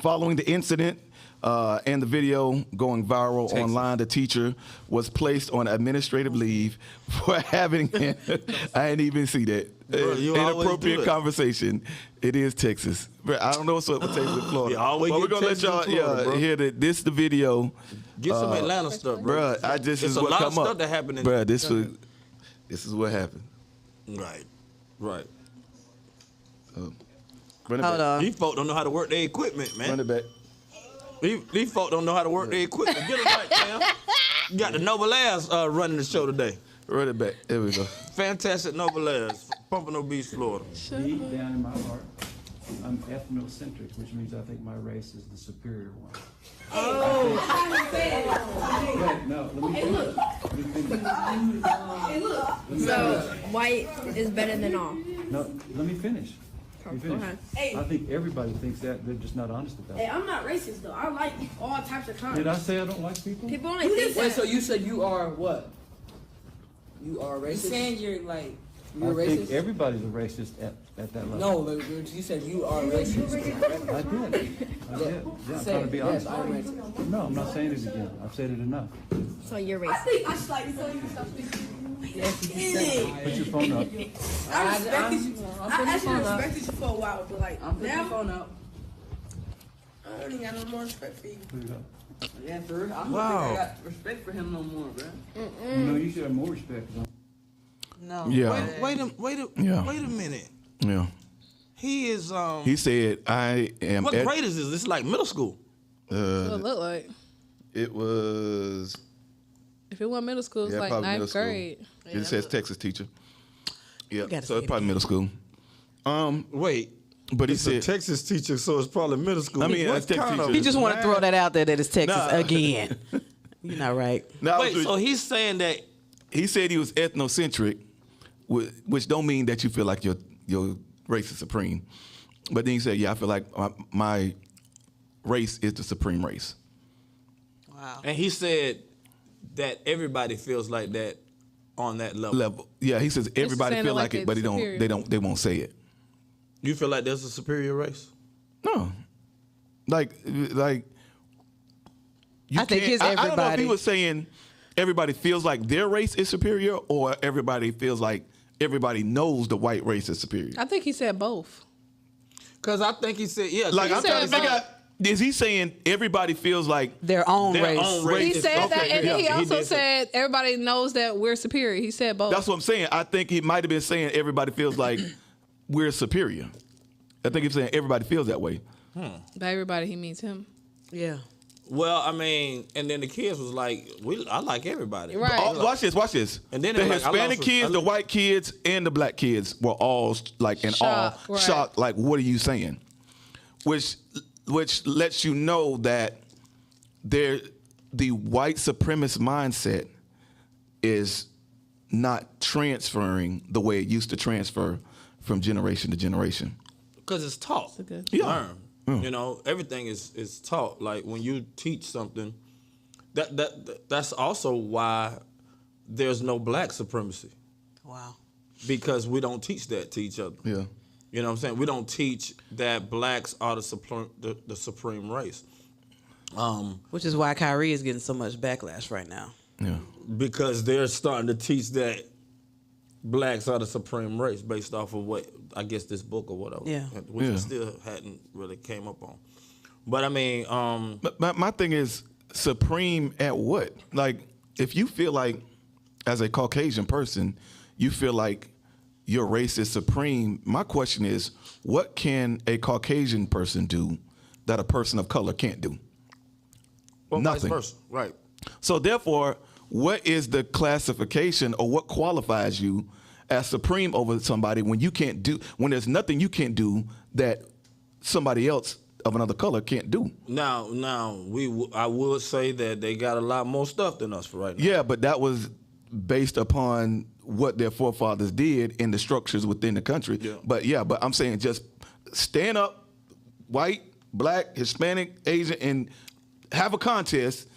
Speaker 2: following the incident and the video going viral online, the teacher was placed on administrative leave for having, I didn't even see that,
Speaker 5: Bro, you always do
Speaker 2: inappropriate
Speaker 5: it.
Speaker 2: conversation. It is Texas. But I don't know what's up with Texas and Florida.
Speaker 5: You always
Speaker 2: But we're
Speaker 5: get
Speaker 2: going to let
Speaker 5: Texas and
Speaker 2: y'all
Speaker 5: Florida, bro.
Speaker 2: hear that this the video.
Speaker 5: Get some Atlanta stuff, bro.
Speaker 2: Bruh, this
Speaker 5: It's
Speaker 2: is
Speaker 5: a
Speaker 2: what
Speaker 5: lot
Speaker 2: come
Speaker 5: of stuff
Speaker 2: up.
Speaker 5: that happened in
Speaker 2: Bruh, this is what happened.
Speaker 5: Right. Right.
Speaker 2: Run it
Speaker 1: Hold
Speaker 2: back.
Speaker 1: on.
Speaker 5: These folk don't know how to work their equipment,
Speaker 2: Run
Speaker 5: man.
Speaker 2: it back.
Speaker 5: These folk don't know how to work their equipment. Get it right, Cam. You got the Noble Airs running the show today.
Speaker 2: Run it back. There we go.
Speaker 5: Fantastic Noble Airs, Pompano Beach, Florida.
Speaker 4: Deep down in my heart, I'm ethnocentric, which means I think my race is the superior one. Oh, wait, no, let me finish.
Speaker 9: So white is better than all.
Speaker 4: No, let me finish. Let me
Speaker 9: Go
Speaker 4: finish.
Speaker 9: ahead.
Speaker 4: I think everybody thinks that, they're just not honest about
Speaker 9: Hey,
Speaker 4: it.
Speaker 9: I'm not racist though. I like all types of kinds.
Speaker 4: Did I say I don't like people?
Speaker 9: People only think
Speaker 6: Wait,
Speaker 9: that.
Speaker 6: so you said you are what? You are
Speaker 9: You
Speaker 6: racist?
Speaker 9: saying you're like
Speaker 6: You're
Speaker 4: I think
Speaker 6: racist?
Speaker 4: everybody's a racist at that level.
Speaker 6: No, like, you said you are racist.
Speaker 4: I did. Yeah, I'm
Speaker 6: Say
Speaker 4: trying to
Speaker 6: it.
Speaker 4: be
Speaker 6: Yes,
Speaker 4: honest.
Speaker 6: I'm racist.
Speaker 4: No, I'm not saying it again. I've said it enough.
Speaker 9: so you're racist.
Speaker 4: Put your phone up.
Speaker 6: I'm putting the phone up.
Speaker 9: respected you for a while, but like
Speaker 6: I'm putting the phone up.
Speaker 9: I don't even got no more respect for you.
Speaker 4: Put it up.
Speaker 6: Yeah, for real. I don't
Speaker 5: Wow.
Speaker 6: think I got respect for him no more, bro.
Speaker 4: You know, you should have more respect.
Speaker 1: No.
Speaker 2: Yeah.
Speaker 5: Wait a
Speaker 2: Yeah.
Speaker 5: minute.
Speaker 2: Yeah.
Speaker 5: He is
Speaker 2: He said, I am.
Speaker 5: what grade is this? This is like middle school.
Speaker 3: What it look like?
Speaker 2: It was.
Speaker 3: If it wasn't middle school, it's
Speaker 2: Yeah,
Speaker 3: like
Speaker 2: probably middle
Speaker 3: ninth
Speaker 2: school.
Speaker 3: grade.
Speaker 2: It says Texas teacher. Yeah,
Speaker 1: gotta
Speaker 2: so
Speaker 1: say
Speaker 2: it's probably middle school.
Speaker 5: Wait.
Speaker 2: But he
Speaker 5: It's a
Speaker 2: said,
Speaker 5: Texas teacher, so it's probably middle school.
Speaker 2: I mean,
Speaker 5: What's
Speaker 2: Texas
Speaker 5: kind of-
Speaker 2: teacher.
Speaker 1: He just want to throw that out there that it's Texas
Speaker 2: Nah.
Speaker 1: again. You're not right.
Speaker 2: Now,
Speaker 5: Wait, so he's saying that
Speaker 2: he said he was ethnocentric, which don't mean that you feel like your race is supreme. But then he said, yeah, I feel like my race is the supreme race.
Speaker 1: Wow.
Speaker 5: and he said that everybody feels like that on that level.
Speaker 2: Yeah, he says everybody
Speaker 3: saying
Speaker 2: feel
Speaker 3: it
Speaker 2: like
Speaker 3: like
Speaker 2: it, but
Speaker 3: it's superior.
Speaker 2: they won't say it.
Speaker 5: You feel like there's a superior race?
Speaker 2: No, like you
Speaker 1: I think
Speaker 2: can't-
Speaker 1: it's
Speaker 2: I don't know if he
Speaker 1: everybody.
Speaker 2: was saying everybody feels like their race is superior, or everybody feels like everybody knows the white race is superior.
Speaker 3: I think he said both.
Speaker 5: Because I think he said, yeah.
Speaker 2: Like
Speaker 3: He
Speaker 2: I'm
Speaker 3: said
Speaker 2: trying to figure
Speaker 3: both.
Speaker 2: out, is he saying everybody feels like
Speaker 1: Their own
Speaker 5: Their
Speaker 1: race.
Speaker 5: own race.
Speaker 3: He
Speaker 5: It's-
Speaker 3: said that,
Speaker 5: okay,
Speaker 3: and then
Speaker 5: yeah,
Speaker 3: he
Speaker 5: he
Speaker 3: also
Speaker 5: did say-
Speaker 3: said everybody knows that we're superior. He said both.
Speaker 2: That's what I'm saying. I think he might have been saying everybody feels like we're superior. I think he's saying everybody feels that way.
Speaker 3: By everybody, he means him.
Speaker 1: Yeah.
Speaker 5: Well, I mean, and then the kids was like, I like everybody.
Speaker 3: Right.
Speaker 2: Oh, watch this.
Speaker 5: And then
Speaker 2: the
Speaker 5: they're like, I
Speaker 2: Hispanic
Speaker 5: lost-
Speaker 2: kids, the white kids, and the black kids were all like in
Speaker 3: Shocked,
Speaker 2: awe,
Speaker 3: right.
Speaker 2: shocked. Like, what are you saying? Which lets you know that the white supremacist mindset is not transferring the way it used to transfer from generation to generation.
Speaker 5: Because it's taught. Learn. You know, everything is taught. Like when you teach something, that's also why there's no black supremacy.
Speaker 1: Wow. Because
Speaker 5: we don't teach that to each other.
Speaker 2: Yeah.
Speaker 5: You know what I'm saying? We don't teach that blacks are the supreme race.
Speaker 1: Which is why Kyrie is getting so much backlash right now.
Speaker 2: Yeah.
Speaker 5: Because they're starting to teach that blacks are the supreme race based off of what, I guess, this book or whatever.
Speaker 1: Yeah.
Speaker 5: Which I still hadn't really came up on. But I mean...
Speaker 2: But my thing is, supreme at what? Like, if you feel like, as a Caucasian person, you feel like your race is supreme, my question is, what can a Caucasian person do that a person of color can't do?
Speaker 5: Well,
Speaker 2: nothing.
Speaker 5: Vice versa. Right.
Speaker 2: So therefore, what is the classification or what qualifies you as supreme over somebody when there's nothing you can't do that somebody else of another color can't do?
Speaker 5: Now, I would say that they got a lot more stuff than us for right now.
Speaker 2: Yeah, but that was based upon what their forefathers did in the structures within the country.
Speaker 5: Yeah.
Speaker 2: But I'm saying just stand up, white, black, Hispanic, Asian, and have a contest.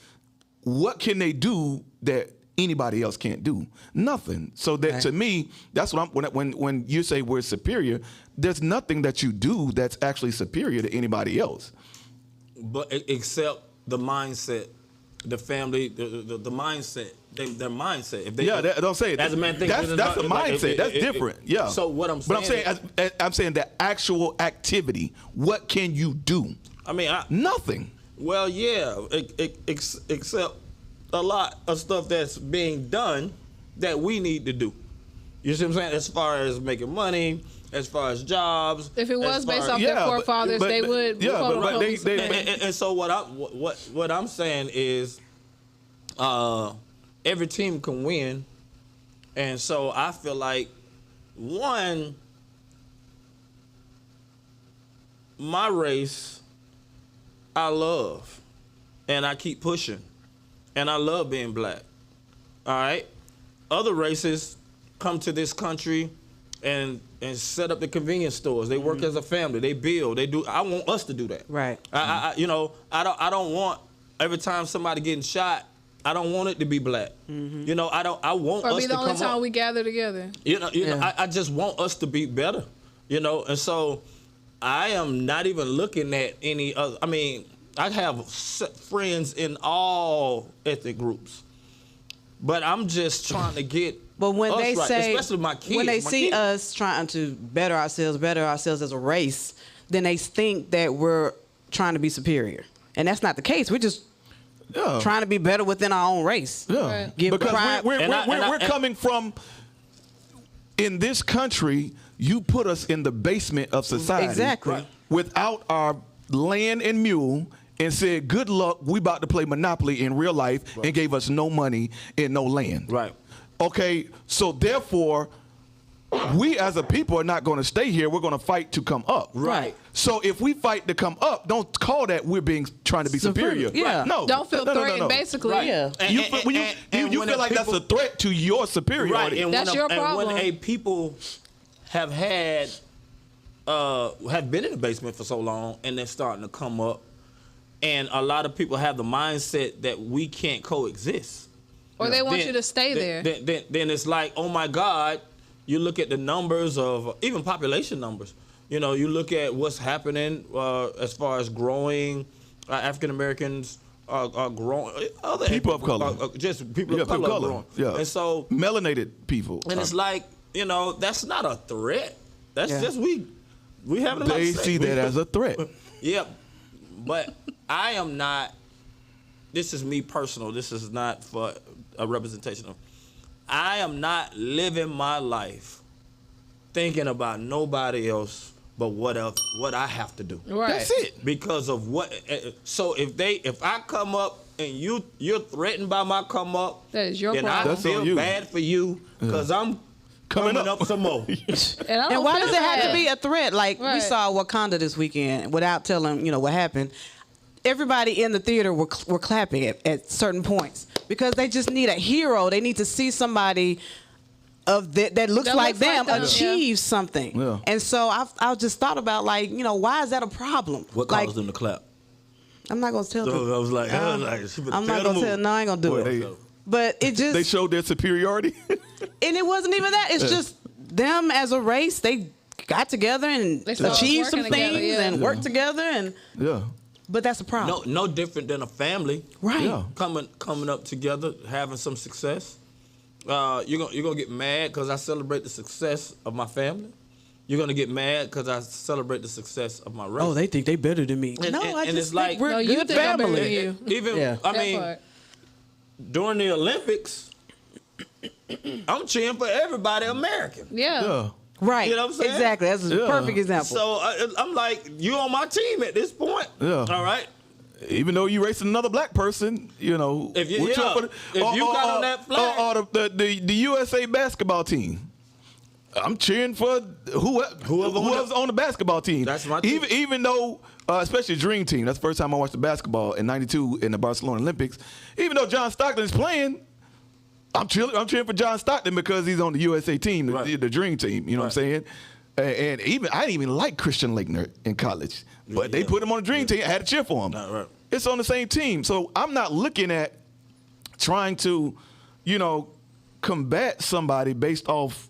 Speaker 2: What can they do that anybody else can't do? Nothing. So that to me, that's what when you say we're superior, there's nothing that you do that's actually superior to anybody else.
Speaker 5: But except the mindset, the family, the mindset, their mindset. If they,
Speaker 2: don't say it.
Speaker 5: As a man thinks,
Speaker 2: that's a mindset. That's different. Yeah.
Speaker 5: So what I'm saying,
Speaker 2: I'm saying the actual activity. What can you do?
Speaker 5: I mean,
Speaker 2: nothing.
Speaker 5: Well, yeah, except a lot of stuff that's being done that we need to do. You see what I'm saying? As far as making money, as far as jobs.
Speaker 3: If it was based off their forefathers, they would.
Speaker 5: And so what I'm saying is, every team can win, and so I feel like my race, I love, and I keep pushing, and I love being black. All right, other races come to this country and set up the convenience stores. They work as a family. They build. They do. I want us to do that.
Speaker 1: Right.
Speaker 5: I don't want every time somebody getting shot, I don't want it to be black. You know, I want us to come up.
Speaker 3: Or be the only time we gather together.
Speaker 5: You know, I just want us to be better. You know, and so I am not even looking at any other. I mean, I have friends in all ethnic groups, but I'm just trying to get.
Speaker 1: But when
Speaker 5: us
Speaker 1: they
Speaker 5: right,
Speaker 1: say,
Speaker 5: especially my kids,
Speaker 1: when they see us trying to better ourselves as a race, then they think that we're trying to be superior, and that's not the case. We're just trying to be better within our own race.
Speaker 2: Yeah,
Speaker 3: right.
Speaker 2: because we're coming from. In this country, you put us in the basement of society,
Speaker 1: exactly,
Speaker 2: without our land and mule, and said, "Good luck. We about to play Monopoly in real life," and gave us no money and no land.
Speaker 5: Right.
Speaker 2: Okay, so therefore, we as a people are not going to stay here. We're going to fight to come up.
Speaker 1: Right.
Speaker 2: So if we fight to come up, don't call that we're trying to be superior.
Speaker 1: Yeah.
Speaker 2: Right. No.
Speaker 3: Don't feel threatened, basically.
Speaker 5: Right.
Speaker 1: Yeah.
Speaker 2: You feel like that's a threat to your superiority.
Speaker 5: Right. And
Speaker 3: that's your problem.
Speaker 5: And when a people have been in the basement for so long and they're starting to come up, and a lot of people have the mindset that we can't coexist.
Speaker 3: Or they want you to stay there.
Speaker 5: Then it's like, oh my God, you look at the numbers of, even population numbers. You know, you look at what's happening as far as growing, African Americans are growing. Other
Speaker 2: people of color.
Speaker 5: Just people of color are growing.
Speaker 2: Yeah.
Speaker 5: And so.
Speaker 2: Melanated people.
Speaker 5: And it's like, you know, that's not a threat. That's just we having a lot
Speaker 2: They
Speaker 5: of sex.
Speaker 2: see that as a threat.
Speaker 5: Yeah. But I am not, this is me personal. This is not for a representation of, I am not living my life thinking about nobody else but what I have to do.
Speaker 3: Right.
Speaker 2: That's it.
Speaker 5: Because of what, so if I come up and you're threatened by my come up,
Speaker 3: That is your
Speaker 5: then
Speaker 3: problem.
Speaker 5: I
Speaker 2: That's on
Speaker 5: feel
Speaker 2: you.
Speaker 5: bad for you because I'm coming up some more.
Speaker 1: And why does it have to be a threat? Like we
Speaker 3: Right.
Speaker 1: saw Wakanda this weekend without telling, what happened. everybody in the theater were clapping at certain points because they just need a hero. They need to see somebody that looks like them achieve something.
Speaker 2: Yeah.
Speaker 1: And so I just thought about, like, you know, why is that a problem?
Speaker 5: What
Speaker 1: like,
Speaker 5: caused them to clap?
Speaker 1: I'm not gonna tell them.
Speaker 5: So I was like,
Speaker 1: I'm not gonna tell. No, I ain't gonna do it. But it just
Speaker 2: They showed their superiority.
Speaker 1: and it wasn't even that. It's just them as a race. They got together and
Speaker 3: started
Speaker 1: achieved some
Speaker 3: working together,
Speaker 1: things and worked together. And
Speaker 2: Yeah.
Speaker 1: but that's a problem.
Speaker 5: No different than a family.
Speaker 1: Right.
Speaker 2: Yeah.
Speaker 5: Coming up together, having some success. You're gonna get mad because I celebrate the success of my family. You're gonna get mad because I celebrate the success of my race.
Speaker 1: Oh, they think they better than me.
Speaker 5: And-
Speaker 1: no,
Speaker 5: and-
Speaker 1: I
Speaker 5: and
Speaker 1: just
Speaker 5: it's like-
Speaker 1: think we're
Speaker 3: No, you
Speaker 1: good
Speaker 3: think I'm better than
Speaker 1: family.
Speaker 3: you.
Speaker 5: Even
Speaker 1: Yeah.
Speaker 5: I
Speaker 3: That
Speaker 5: mean,
Speaker 3: part.
Speaker 5: during the Olympics, I'm cheering for everybody American.
Speaker 3: Yeah.
Speaker 2: Yeah.
Speaker 1: Right.
Speaker 5: You know what I'm saying?
Speaker 1: Exactly. That's a
Speaker 2: Yeah.
Speaker 1: perfect example.
Speaker 5: So I'm like, you on my team at this point.
Speaker 2: Yeah.
Speaker 5: All right.
Speaker 2: Even though you racing another black person, you know.
Speaker 5: If you-
Speaker 2: we're
Speaker 5: yeah,
Speaker 2: trying
Speaker 5: if you got on that flag.
Speaker 2: or the USA basketball team. I'm cheering for whoever's on the basketball team.
Speaker 5: That's my team.
Speaker 2: Even though, especially Dream Team, that's the first time I watched the basketball in '92 in the Barcelona Olympics. Even though John Stockton is playing, I'm cheering for John Stockton because he's on the USA team,
Speaker 5: Right.
Speaker 2: the Dream Team. You know what I'm saying? And even I didn't even like Christian Laettner in college, but they put him on the Dream Team. I had to cheer for him.
Speaker 5: Right.
Speaker 2: It's on the same team, so I'm not looking at trying to, you know, combat somebody based off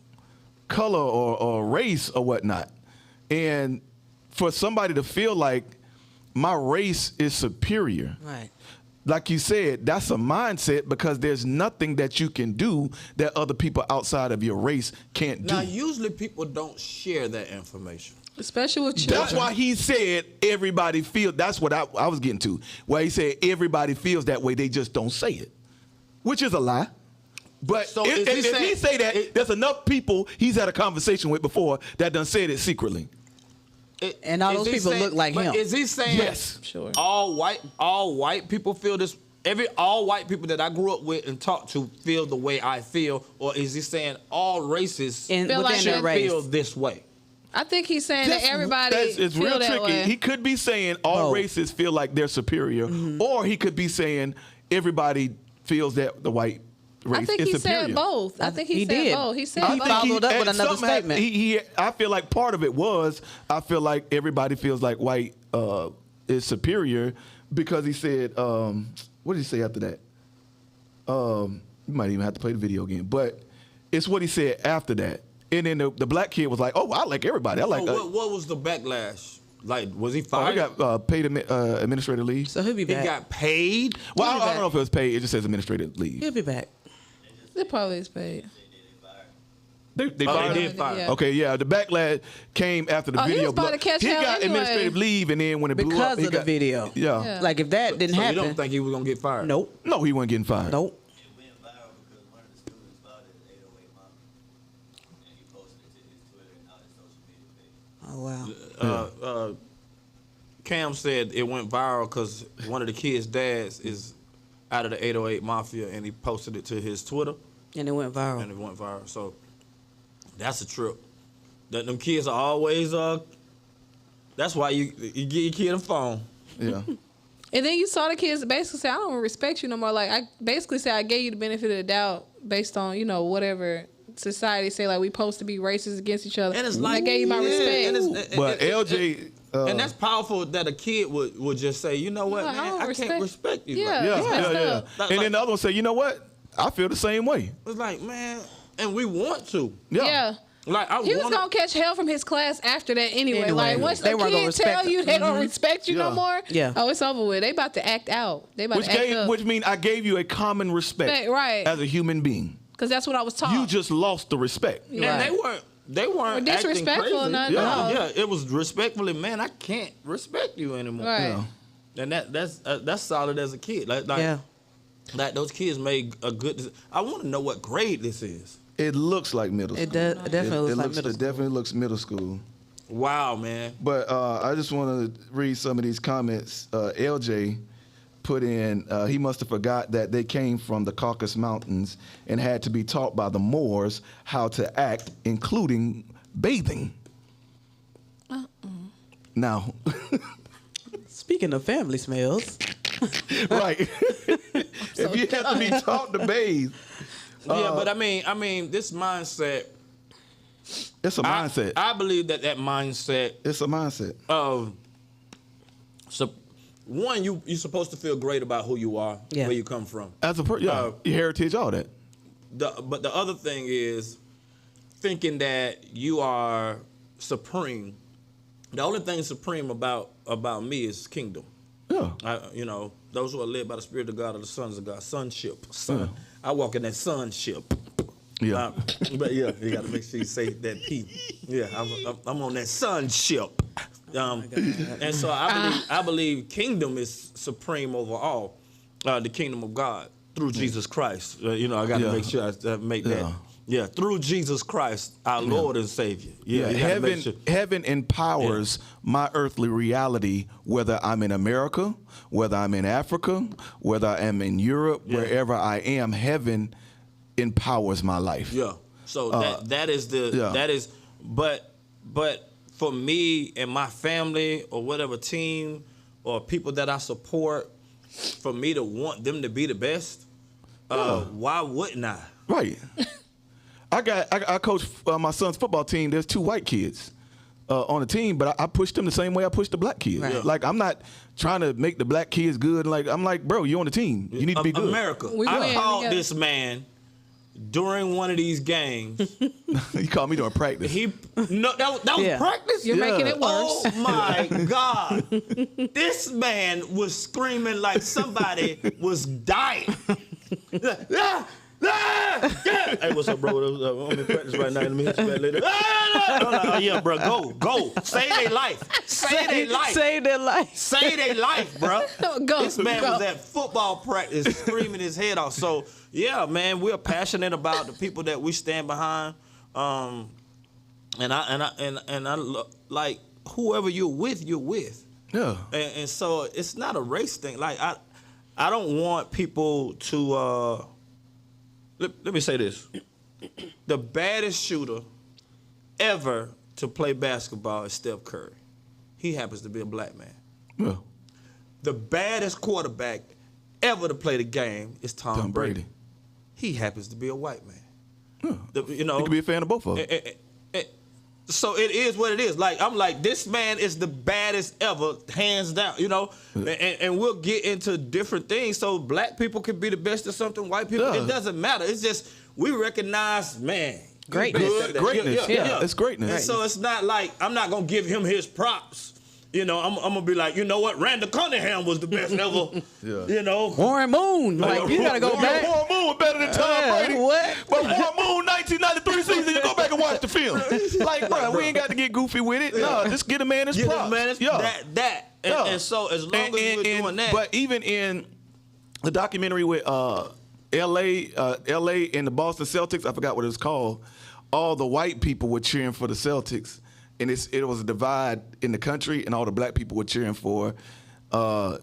Speaker 2: color or race or whatnot. And for somebody to feel like my race is superior,
Speaker 1: right.
Speaker 2: like you said, that's a mindset because there's nothing that you can do that other people outside of your race can't do.
Speaker 5: Now, usually people don't share that information.
Speaker 3: Especially with children.
Speaker 2: That's why he said everybody feels. That's what I was getting to. Where he said everybody feels that way, they just don't say it, which is a lie. But
Speaker 5: So
Speaker 2: if
Speaker 5: is he saying-
Speaker 2: he say that, there's enough people he's had a conversation with before that done said it secretly.
Speaker 1: And all
Speaker 5: Is
Speaker 1: those
Speaker 5: he
Speaker 1: people
Speaker 5: saying-
Speaker 1: look like
Speaker 5: but
Speaker 1: him.
Speaker 5: Is he saying
Speaker 2: Yes.
Speaker 1: Sure.
Speaker 5: all white people feel this? All white people that I grew up with and talked to feel the way I feel, or is he saying all races
Speaker 1: And
Speaker 3: Feel like
Speaker 1: within their
Speaker 3: that
Speaker 1: race.
Speaker 5: feel this way?
Speaker 3: I think he's saying that everybody
Speaker 2: It's
Speaker 3: feel
Speaker 2: real
Speaker 3: that
Speaker 2: tricky.
Speaker 3: way.
Speaker 2: He could be saying all
Speaker 1: Both.
Speaker 2: races feel like they're superior, or he could be saying everybody feels that the white race
Speaker 3: I think
Speaker 2: is
Speaker 3: he
Speaker 2: superior.
Speaker 3: said both. I think he said
Speaker 1: did.
Speaker 3: both. He said
Speaker 1: He
Speaker 3: both.
Speaker 1: followed up with
Speaker 2: and
Speaker 1: another
Speaker 2: something happened-
Speaker 1: statement.
Speaker 2: I feel like part of it was I feel like everybody feels like white is superior because he said what did he say after that? You might even have to play the video again, but it's what he said after that. And then the black kid was like, "Oh, I like everybody. I like."
Speaker 5: What was the backlash? Like, was he
Speaker 2: he
Speaker 5: fired?
Speaker 2: got paid administrative leave.
Speaker 1: So he'll be
Speaker 5: he
Speaker 1: back.
Speaker 5: got paid.
Speaker 2: Well,
Speaker 1: He'll be
Speaker 2: I don't
Speaker 1: back.
Speaker 2: know if it was paid. It just says administrative leave.
Speaker 1: He'll be back.
Speaker 3: It probably is paid.
Speaker 2: They
Speaker 5: Oh,
Speaker 2: fired
Speaker 5: they
Speaker 2: him?
Speaker 5: did fire.
Speaker 3: Yeah.
Speaker 2: Okay, yeah. The backlash came after the
Speaker 3: Oh, he
Speaker 2: video.
Speaker 3: was about to catch
Speaker 2: he
Speaker 3: hell
Speaker 2: got
Speaker 3: anyway.
Speaker 2: administrative leave, and then when it blew
Speaker 1: Because
Speaker 2: up, he
Speaker 1: of the
Speaker 2: got,
Speaker 1: video.
Speaker 2: Yeah.
Speaker 3: Yeah.
Speaker 1: Like if that didn't
Speaker 5: So you
Speaker 1: happen,
Speaker 5: don't think he was gonna get fired?
Speaker 1: nope,
Speaker 2: No, he wasn't getting fired.
Speaker 1: nope.
Speaker 10: It went viral because one of the students followed it at 808 Mafia. And he posted it to his Twitter and all his social media pages.
Speaker 1: Oh wow.
Speaker 5: Cam said it went viral because one of the kids' dads is out of the 808 Mafia, and he posted it to his Twitter,
Speaker 1: And it went viral.
Speaker 5: and it went viral. So that's a trip. That them kids are always That's why you get your kid a phone.
Speaker 2: Yeah.
Speaker 3: And then you saw the kids basically say, I don't respect you no more. Like, I basically say I gave you the benefit of the doubt based on, you know, whatever society say, like, we supposed to be racist against each other.
Speaker 5: And it's
Speaker 3: I
Speaker 5: like,
Speaker 3: gave you my respect.
Speaker 2: But LJ,
Speaker 5: and that's powerful that a kid would just say, you know what,
Speaker 3: Like, I
Speaker 5: man,
Speaker 3: don't
Speaker 5: I can't respect you.
Speaker 3: Yeah.
Speaker 2: yeah,
Speaker 3: it's
Speaker 2: yeah,
Speaker 3: messed
Speaker 2: yeah.
Speaker 3: up.
Speaker 5: Like-
Speaker 2: And then the other one said, you know what? I feel the same way.
Speaker 5: It's like, man, and we want to.
Speaker 3: Yeah.
Speaker 5: Like, I
Speaker 3: He was
Speaker 5: wanna-
Speaker 3: gonna catch hell from his class after that anyway. Like, once
Speaker 1: They
Speaker 3: a
Speaker 1: weren't gonna
Speaker 3: kid
Speaker 1: respect
Speaker 3: tell
Speaker 1: him.
Speaker 3: you they don't respect you no
Speaker 2: Yeah.
Speaker 3: more,
Speaker 1: Yeah.
Speaker 3: oh, it's over with. They about to act out. They about to act up.
Speaker 2: Which means I gave you a common respect
Speaker 3: Right.
Speaker 2: as a human being.
Speaker 3: Because that's what I was taught.
Speaker 2: You just lost the respect.
Speaker 5: And
Speaker 3: Right.
Speaker 5: they weren't
Speaker 3: Or
Speaker 5: acting
Speaker 3: disrespectful
Speaker 5: crazy.
Speaker 3: or nothing,
Speaker 5: Yeah,
Speaker 3: no.
Speaker 5: yeah, it was respectfully, man, I can't respect you anymore.
Speaker 3: Right.
Speaker 2: Yeah.
Speaker 5: And that's solid as a kid. Like,
Speaker 1: Yeah.
Speaker 5: like those kids made a good. I want to know what grade this is.
Speaker 2: It looks like middle school.
Speaker 1: It does. It definitely looks like middle
Speaker 2: It
Speaker 1: school.
Speaker 2: definitely looks middle school.
Speaker 5: Wow, man.
Speaker 2: But I just want to read some of these comments. LJ put in, he must have forgot that they came from the Caucasus Mountains and had to be taught by the Moors how to act, including bathing. Now,
Speaker 1: Speaking of family smells.
Speaker 2: Right. If you have to be taught to bathe.
Speaker 5: Yeah, but I mean, this mindset.
Speaker 2: It's a mindset.
Speaker 5: I believe that mindset.
Speaker 2: It's a mindset.
Speaker 5: So, one, you're supposed to feel great about who you are, where you come from.
Speaker 2: As a person, your heritage, all that.
Speaker 5: But the other thing is thinking that you are supreme. The only thing supreme about me is kingdom.
Speaker 2: Yeah.
Speaker 5: Those who are led by the Spirit of God are the sons of God. Sonship. Son. I walk in that sonship.
Speaker 2: Yeah.
Speaker 5: But yeah, you got to make sure you say that P. Yeah, I'm on that sonship. And so I believe kingdom is supreme over all. The kingdom of God through Jesus Christ. I got to make sure I make that. Yeah, through Jesus Christ, our Lord and Savior. Yeah,
Speaker 2: heaven empowers my earthly reality, whether I'm in America, whether I'm in Africa, whether I'm in Europe, wherever I am. Heaven empowers my life.
Speaker 5: Yeah. So that is but for me and my family or whatever team or people that I support, for me to want them to be the best, why wouldn't I?
Speaker 2: Right. I coach my son's football team. There's 2 white kids on the team, but I push them the same way I push the black kids. Right. Like, I'm not trying to make the black kids good. Like, I'm like, bro, you're on the team. You need to be good.
Speaker 5: America. I called this man during one of these games.
Speaker 2: You called me during practice.
Speaker 5: That was practice?
Speaker 3: You're making it worse.
Speaker 5: Oh, my God. This man was screaming like somebody was dying. Hey, what's up, bro? I'm in practice right now. Let me hit you back later. Oh, yeah, bro, go. Save their life. Save their life.
Speaker 1: Save their life.
Speaker 5: Save their life, bro.
Speaker 3: Go.
Speaker 5: This man was at football practice screaming his head off. So, yeah, man, we're passionate about the people that we stand behind. And I like whoever you're with, you're with.
Speaker 2: Yeah.
Speaker 5: And so it's not a race thing. Like, I don't want people to let me say this. The baddest shooter ever to play basketball is Steph Curry. He happens to be a black man.
Speaker 2: Yeah.
Speaker 5: The baddest quarterback ever to play the game is Tom Brady. He happens to be a white man.
Speaker 2: Yeah. You can be a fan of both of them.
Speaker 5: So it is what it is. Like, I'm like, this man is the baddest ever, hands down, and we'll get into different things. So black people can be the best at something, white people, it doesn't matter. It's just, we recognize, man.
Speaker 2: Greatness. Greatness. Yeah, it's greatness.
Speaker 5: And so it's not like, I'm not going to give him his props. I'm going to be like, you know what? Randall Cunningham was the best ever.
Speaker 1: Warren Moon. Like, you got to go back.
Speaker 2: Warren Moon was better than Tom Brady.
Speaker 1: What?
Speaker 2: But Warren Moon, 1993 season, you go back and watch the film. Like, bro, we ain't got to get goofy with it. No, just get a man his props.
Speaker 5: And so as long as we're doing that.
Speaker 2: But even in the documentary with L.A. and the Boston Celtics, I forgot what it was called, all the white people were cheering for the Celtics. And it was a divide in the country, and all the black people were cheering for
Speaker 5: the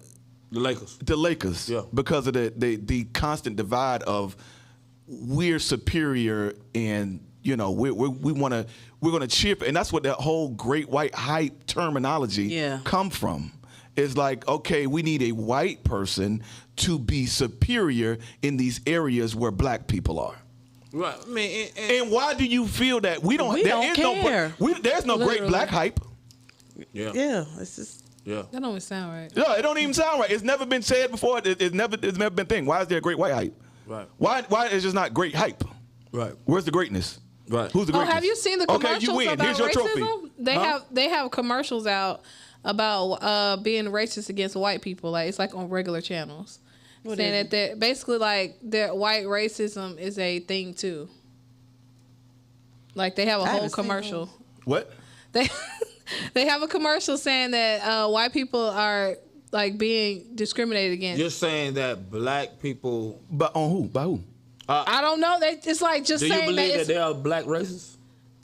Speaker 5: Lakers.
Speaker 2: The Lakers, because of the constant divide of we're superior, and we're gonna cheer, and that's what that whole great white hype terminology come from. It's like, okay, we need a white person to be superior in these areas where black people are.
Speaker 5: Right. I mean,
Speaker 2: and why do you feel that we don't?
Speaker 1: care.
Speaker 2: There's no great black hype.
Speaker 5: Yeah.
Speaker 1: Yeah. It's just.
Speaker 5: Yeah.
Speaker 3: That don't sound right.
Speaker 2: Yeah, it don't even sound right. It's never been said before. It's never been a thing. Why is there a great white hype?
Speaker 5: Right.
Speaker 2: Why is just not great hype?
Speaker 5: Right.
Speaker 2: Where's the greatness?
Speaker 5: Right.
Speaker 2: Who's the greatness?
Speaker 3: Have you seen the commercials
Speaker 2: you win.
Speaker 3: about
Speaker 2: Here's your
Speaker 3: racism?
Speaker 2: trophy.
Speaker 3: They have commercials out about being racist against white people. Like, it's like on regular channels. Saying that they're basically like their white racism is a thing too. Like, they have a whole commercial.
Speaker 2: What?
Speaker 3: They have a commercial saying that white people are like being discriminated against.
Speaker 5: You're saying that black people,
Speaker 2: but on who? By who?
Speaker 3: I don't know. It's like just saying that.
Speaker 5: Do you believe that they are black racists?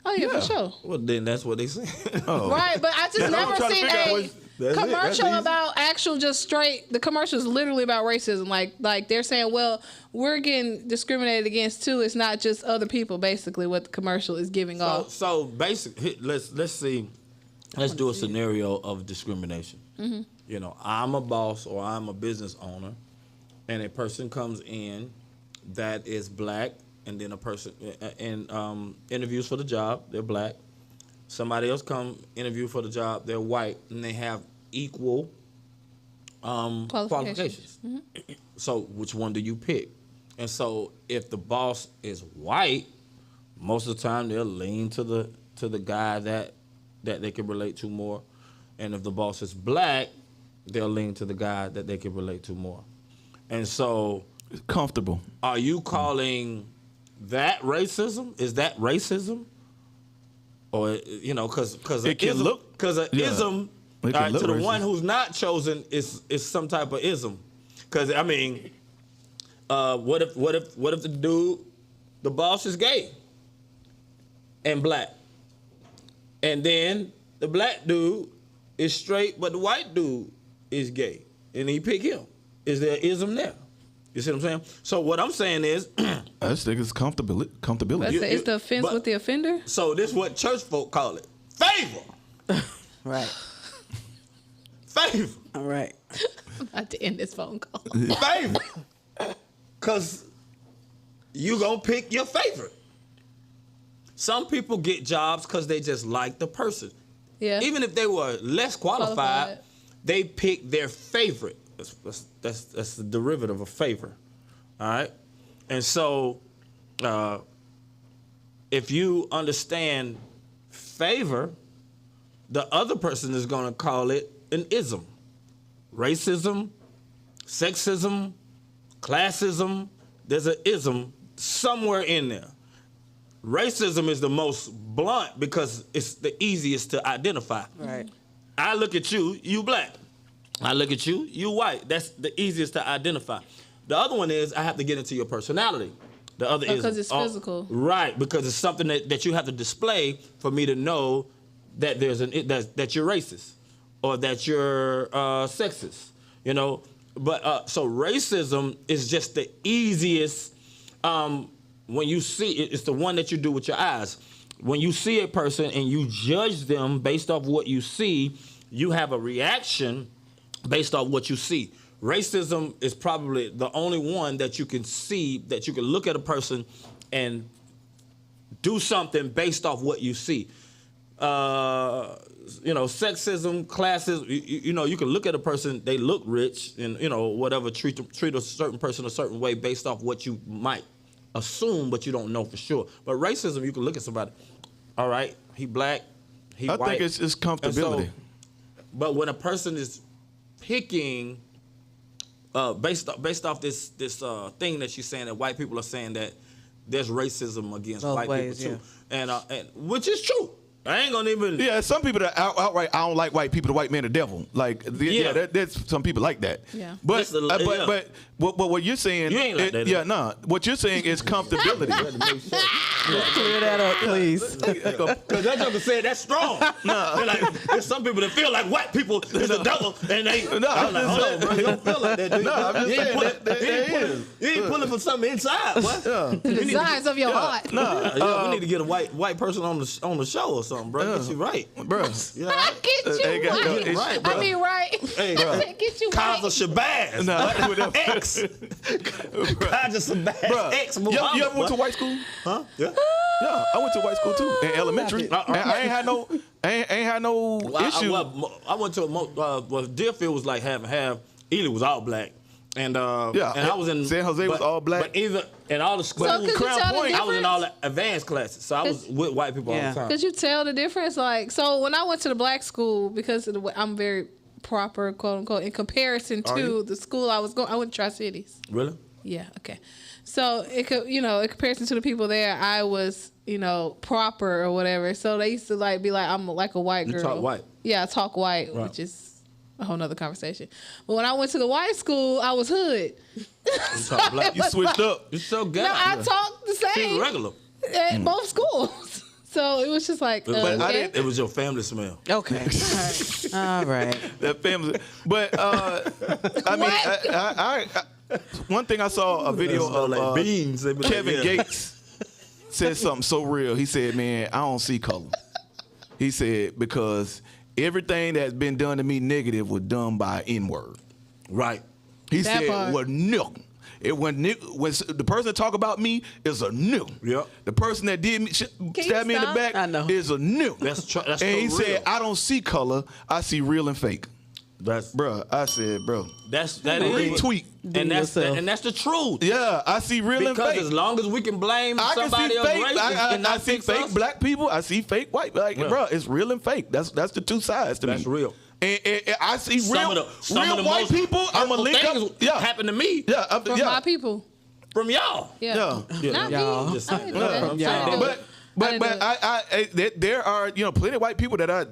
Speaker 3: Oh yeah, for sure.
Speaker 5: Well, then that's what they say.
Speaker 3: Right, but I just never seen a commercial about actual just straight. The commercial is literally about racism. Like they're saying, well, we're getting discriminated against too. It's not just other people. Basically, what the commercial is giving off.
Speaker 5: So basically, let's see. Let's do a scenario of discrimination.
Speaker 3: Mm-hmm.
Speaker 5: You know, I'm a boss or I'm a business owner, and a person comes in that is black, and then a person interviews for the job, they're black. Somebody else come interview for the job, they're white, and they have equal qualifications. Mm-hmm. So which one do you pick? And so if the boss is white, most of the time they'll lean to the guy that they can relate to more. And if the boss is black, they'll lean to the guy that they can relate to more. And so
Speaker 2: it's comfortable.
Speaker 5: Are you calling that racism? Is that racism? Or, you know, because
Speaker 2: it can look,
Speaker 5: because an ism to the racist. One who's not chosen is some type of ism. Because I mean, what if the boss is gay and black, and then the black dude is straight, but the white dude is gay, and he pick him? Is there ism there? You see what I'm saying? So what I'm saying is,
Speaker 2: I just think it's comfortability.
Speaker 3: It's the offense with the offender.
Speaker 5: So this is what church folk call it: favor.
Speaker 1: Right.
Speaker 5: Favor.
Speaker 1: All right.
Speaker 3: I'm about to end this phone call.
Speaker 5: Favor. Because you gonna pick your favorite. Some people get jobs because they just like the person.
Speaker 3: Yeah.
Speaker 5: Even if they were less qualified. They pick their favorite. That's the derivative of favor. All right? And so if you understand favor, the other person is going to call it an ism. Racism, sexism, classism, there's an ism somewhere in there. Racism is the most blunt because it's the easiest to identify.
Speaker 1: Right.
Speaker 5: I look at you, you black. I look at you, you white. That's the easiest to identify. The other one is I have to get into your personality. The other is
Speaker 3: because it's physical.
Speaker 5: Right, because it's something that you have to display for me to know that that you're racist or that you're sexist. You know, but so racism is just the easiest. When you see it's the one that you do with your eyes. When you see a person and you judge them based off what you see, you have a reaction based off what you see. Racism is probably the only one that you can see, that you can look at a person and do something based off what you see. You know, sexism, classism, you know, you can look at a person, they look rich and, you know, whatever, treat a certain person a certain way based off what you might assume, but you don't know for sure. But racism, you can look at somebody, all right, he black, he white.
Speaker 2: I think it's comfortability.
Speaker 5: So, but when a person is picking based off this thing that she's saying, that white people are saying that there's racism against
Speaker 1: Both
Speaker 5: white
Speaker 1: ways,
Speaker 5: people too, and which is true. I ain't gonna even.
Speaker 2: Yeah, some people that outright I don't like white people. The white man, the devil. Like there's some people like that.
Speaker 3: Yeah.
Speaker 2: But but what you're saying?
Speaker 5: You ain't like that.
Speaker 2: Yeah, nah. What you're saying is comfortability.
Speaker 1: Clear that up, please.
Speaker 5: Because that joker said that's strong. No, like there's some people that feel like white people is the devil, and they.
Speaker 2: No,
Speaker 5: I'm like, hold on, bro, you don't feel like that, dude.
Speaker 2: No, I'm just saying
Speaker 5: you ain't pulling for something inside, what?
Speaker 3: The designs of your heart.
Speaker 2: No,
Speaker 5: we need to get a white person on the show or something, bro. Get you right,
Speaker 2: bro.
Speaker 5: You know,
Speaker 3: I get you right.
Speaker 5: bro.
Speaker 3: I mean, right.
Speaker 5: Hey,
Speaker 3: bro. Get you right.
Speaker 5: Kaza Shabazz.
Speaker 2: No,
Speaker 5: X. Kaza Shabazz. X. Muhammad.
Speaker 2: You ever went to white school?
Speaker 5: Huh? Yeah.
Speaker 2: Yeah, I went to white school too in elementary. I ain't had no issue.
Speaker 5: I went to well, Deerfield was like half and half. Ely was all black. And and I was in
Speaker 2: San Jose was all black.
Speaker 5: But either in all the schools,
Speaker 3: So
Speaker 5: Crown Point, I was in all the advanced classes. So I was with white people all the time.
Speaker 3: Could you tell the difference? Like, so when I went to the black school, because of the way I'm very proper, quote unquote, in comparison to the school I was going, I went to Tri-Cities.
Speaker 5: Really?
Speaker 3: Yeah. Okay. So it could, in comparison to the people there, I was, proper or whatever. So they used to be like, I'm like a white girl.
Speaker 5: You talk white.
Speaker 3: Yeah, I talk white,
Speaker 5: right.
Speaker 3: which is a whole nother conversation. But when I went to the white school, I was hood.
Speaker 5: You talk black. You switched up. You're so good.
Speaker 3: No, I talked the same.
Speaker 5: She's regular.
Speaker 3: At both schools. So it was just like,
Speaker 5: it was your family smell.
Speaker 1: Okay. All right.
Speaker 2: That family. But I mean, I one thing I saw a video of
Speaker 5: beans.
Speaker 2: Kevin Gates said something so real. He said, "Man, I don't see color." He said because everything that's been done to me negative was done by N-word.
Speaker 5: Right.
Speaker 2: He
Speaker 3: That
Speaker 2: said,
Speaker 3: part.
Speaker 2: well, no. When the person talk about me is a new.
Speaker 5: Yep.
Speaker 2: The person that did me stab me in the
Speaker 9: stop?
Speaker 2: back
Speaker 1: I know.
Speaker 2: is a new.
Speaker 5: That's
Speaker 2: and
Speaker 5: so
Speaker 2: he
Speaker 5: real.
Speaker 2: said, I don't see color. I see real and fake.
Speaker 5: That's
Speaker 2: Bruh, I said, bro.
Speaker 5: that is
Speaker 2: Retweet.
Speaker 5: and that's
Speaker 1: yourself.
Speaker 5: and that's the truth.
Speaker 2: Yeah, I see real and
Speaker 5: Because
Speaker 2: fake.
Speaker 5: as long as we can blame
Speaker 2: I can
Speaker 5: somebody
Speaker 2: see
Speaker 5: else
Speaker 2: fake.
Speaker 5: racist and
Speaker 2: I
Speaker 5: not
Speaker 2: see
Speaker 5: fix
Speaker 2: fake
Speaker 5: us,
Speaker 2: black people. I see fake white. Like,
Speaker 5: Yeah.
Speaker 2: bro, it's real and fake. That's the two sides to me.
Speaker 5: That's real.
Speaker 2: And I see
Speaker 5: Some
Speaker 2: real,
Speaker 5: of the
Speaker 2: real white
Speaker 5: most
Speaker 2: people. I'm
Speaker 5: hurtful
Speaker 2: gonna link
Speaker 5: things
Speaker 2: up. Yeah,
Speaker 5: happened to me
Speaker 2: yeah,
Speaker 3: From
Speaker 2: yeah.
Speaker 3: my people.
Speaker 5: from y'all.
Speaker 3: Yeah.
Speaker 2: Yeah.
Speaker 3: Not
Speaker 1: Y'all.
Speaker 3: me.
Speaker 5: Just
Speaker 3: I
Speaker 5: saying.
Speaker 3: didn't do that.
Speaker 5: From
Speaker 3: I
Speaker 5: y'all.
Speaker 3: didn't do it.
Speaker 2: But there are plenty of white people that I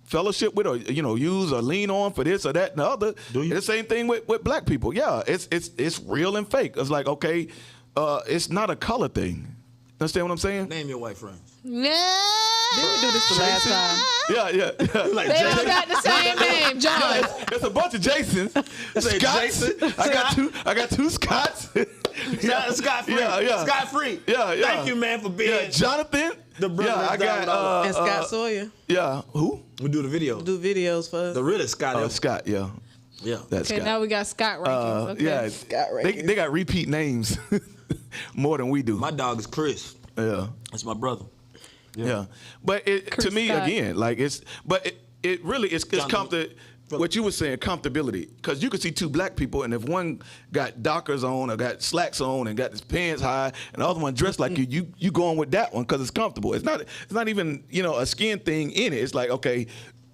Speaker 2: fellowship with or use or lean on for this or that and the other.
Speaker 5: Do you?
Speaker 2: The same thing with black people. Yeah, it's real and fake. It's like, okay, it's not a color thing. Understand what I'm saying?
Speaker 5: Name your white friends.
Speaker 3: No.
Speaker 1: Didn't we do this the last time?
Speaker 2: Yeah.
Speaker 5: Like
Speaker 3: They all got the same name, John.
Speaker 2: It's a bunch of Jasons.
Speaker 5: Say
Speaker 2: Scotts.
Speaker 5: Jason.
Speaker 2: I got two Scotts.
Speaker 5: Scott Free.
Speaker 2: Yeah.
Speaker 5: Scott Free.
Speaker 2: Yeah.
Speaker 5: Thank you, man, for being.
Speaker 2: Yeah, Jonathan.
Speaker 5: The brother
Speaker 2: Yeah, I
Speaker 5: that's
Speaker 2: got
Speaker 1: And Scott Sawyer
Speaker 2: yeah. Who?
Speaker 5: we do the video.
Speaker 1: do videos for us.
Speaker 5: The really Scott.
Speaker 2: Scott. Yeah.
Speaker 5: Yeah.
Speaker 2: That's
Speaker 3: Okay,
Speaker 2: Scott.
Speaker 3: now we got Scott ranking. Okay.
Speaker 2: Yeah,
Speaker 1: Scott
Speaker 2: they
Speaker 1: Rankins.
Speaker 2: got repeat names more than we do.
Speaker 5: My dog is Chris.
Speaker 2: Yeah,
Speaker 5: That's my brother.
Speaker 2: yeah. But to
Speaker 3: Chris
Speaker 2: me,
Speaker 3: Scott.
Speaker 2: again, like it really it's what you were saying, comfortability. Because you could see two black people, and if one got Dockers on or got slacks on and got his pants high, and the other one dressed like you going with that one because it's comfortable. It's not even a skin thing in it. It's like, okay,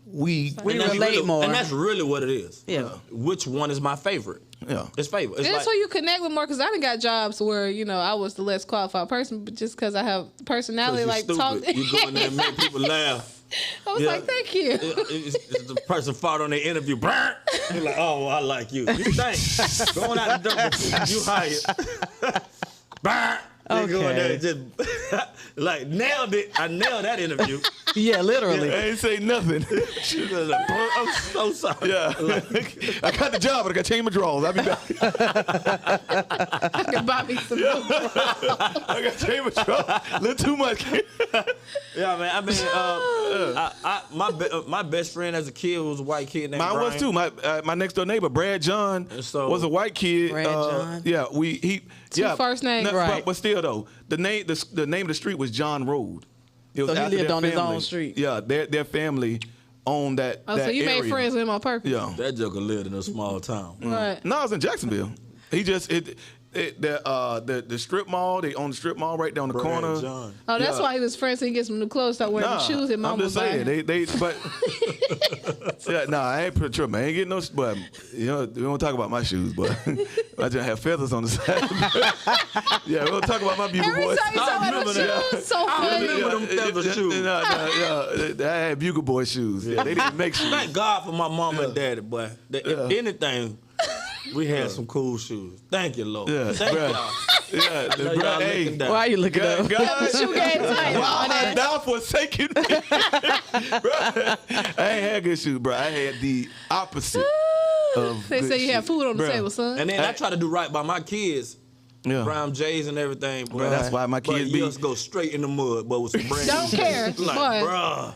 Speaker 2: we
Speaker 5: And that's
Speaker 1: relate
Speaker 5: really,
Speaker 1: more.
Speaker 5: And that's really what it is.
Speaker 1: Yeah.
Speaker 5: Which one is my favorite?
Speaker 2: Yeah.
Speaker 5: It's favorite. It's
Speaker 3: And
Speaker 5: like,
Speaker 3: that's who you connect with more, because I done got jobs where, I was the less qualified person, but just because I have personality, like talk.
Speaker 5: You go in there and make people laugh.
Speaker 3: I was like, thank you.
Speaker 5: It's the person fought on their interview. Brr. You're like, oh, I like you. You think. Going out the door, you hired. Brr. You go in there and just like nailed it. I nailed that interview.
Speaker 1: Yeah, literally.
Speaker 2: I ain't say nothing.
Speaker 5: She was like, I'm so sorry.
Speaker 2: Yeah, I got the job, but I got to change my drawers. I'll be back.
Speaker 3: I can buy me some milk.
Speaker 2: I got to change my drawers. A little too much.
Speaker 5: Yeah, man. I mean, my best friend as a kid was a white kid named
Speaker 2: Mine
Speaker 5: Brian.
Speaker 2: was too. My next door neighbor, Brad John, was a white kid.
Speaker 1: Brad John.
Speaker 2: Yeah,
Speaker 3: Two first names.
Speaker 1: Right.
Speaker 2: But still though, the name of the street was John Road. It was
Speaker 1: So he
Speaker 2: after
Speaker 1: lived
Speaker 2: their
Speaker 1: on his
Speaker 2: family.
Speaker 1: own street.
Speaker 2: Yeah, their family owned that.
Speaker 3: Oh,
Speaker 2: that
Speaker 3: so you
Speaker 2: area.
Speaker 3: made friends with him on purpose.
Speaker 2: Yeah.
Speaker 5: That joker lived in a small town.
Speaker 3: Right.
Speaker 2: No, I was in Jacksonville. He just the strip mall. They own the strip mall right down the
Speaker 5: Brad
Speaker 2: corner.
Speaker 5: John.
Speaker 3: Oh, that's
Speaker 2: Yeah.
Speaker 3: why he was friends, so he gets some new clothes, start wearing the shoes his
Speaker 2: I'm
Speaker 3: mama
Speaker 2: just
Speaker 3: buy
Speaker 2: saying
Speaker 3: him.
Speaker 2: but yeah, I ain't pretty sure, man. I ain't getting no, but we don't talk about my shoes, but I just have feathers on the side. Yeah, we don't talk about my bugle
Speaker 3: Every
Speaker 2: boys.
Speaker 3: time you talk about
Speaker 5: remember
Speaker 3: them
Speaker 5: that.
Speaker 3: shoes, so funny.
Speaker 5: remember them feather shoes.
Speaker 2: I had bugle boy shoes. Yeah, they didn't make shoes.
Speaker 5: Thank God for my mama and daddy, boy. If anything, we had some cool shoes. Thank you, Lord.
Speaker 2: Yeah,
Speaker 5: Thank
Speaker 2: bruh.
Speaker 5: y'all.
Speaker 2: Yeah,
Speaker 5: I know y'all
Speaker 2: hey,
Speaker 5: looking down.
Speaker 1: Why are you looking up?
Speaker 2: God,
Speaker 3: Shoe game tight.
Speaker 2: wow,
Speaker 3: on that.
Speaker 2: thou forsaken me. Bruh, I ain't had good shoes, bro. I had the opposite of
Speaker 3: They
Speaker 2: good
Speaker 3: say you have
Speaker 2: shoes.
Speaker 3: food on the
Speaker 2: Bruh.
Speaker 3: table, son.
Speaker 5: And then I try to do right by my kids.
Speaker 2: Yeah.
Speaker 5: Brown J's and everything. Boy.
Speaker 2: That's why my kids
Speaker 5: but yours go straight in the mud, but with some brand
Speaker 3: Don't
Speaker 5: new
Speaker 3: care,
Speaker 5: shoes. Like,
Speaker 3: boy.
Speaker 5: bruh.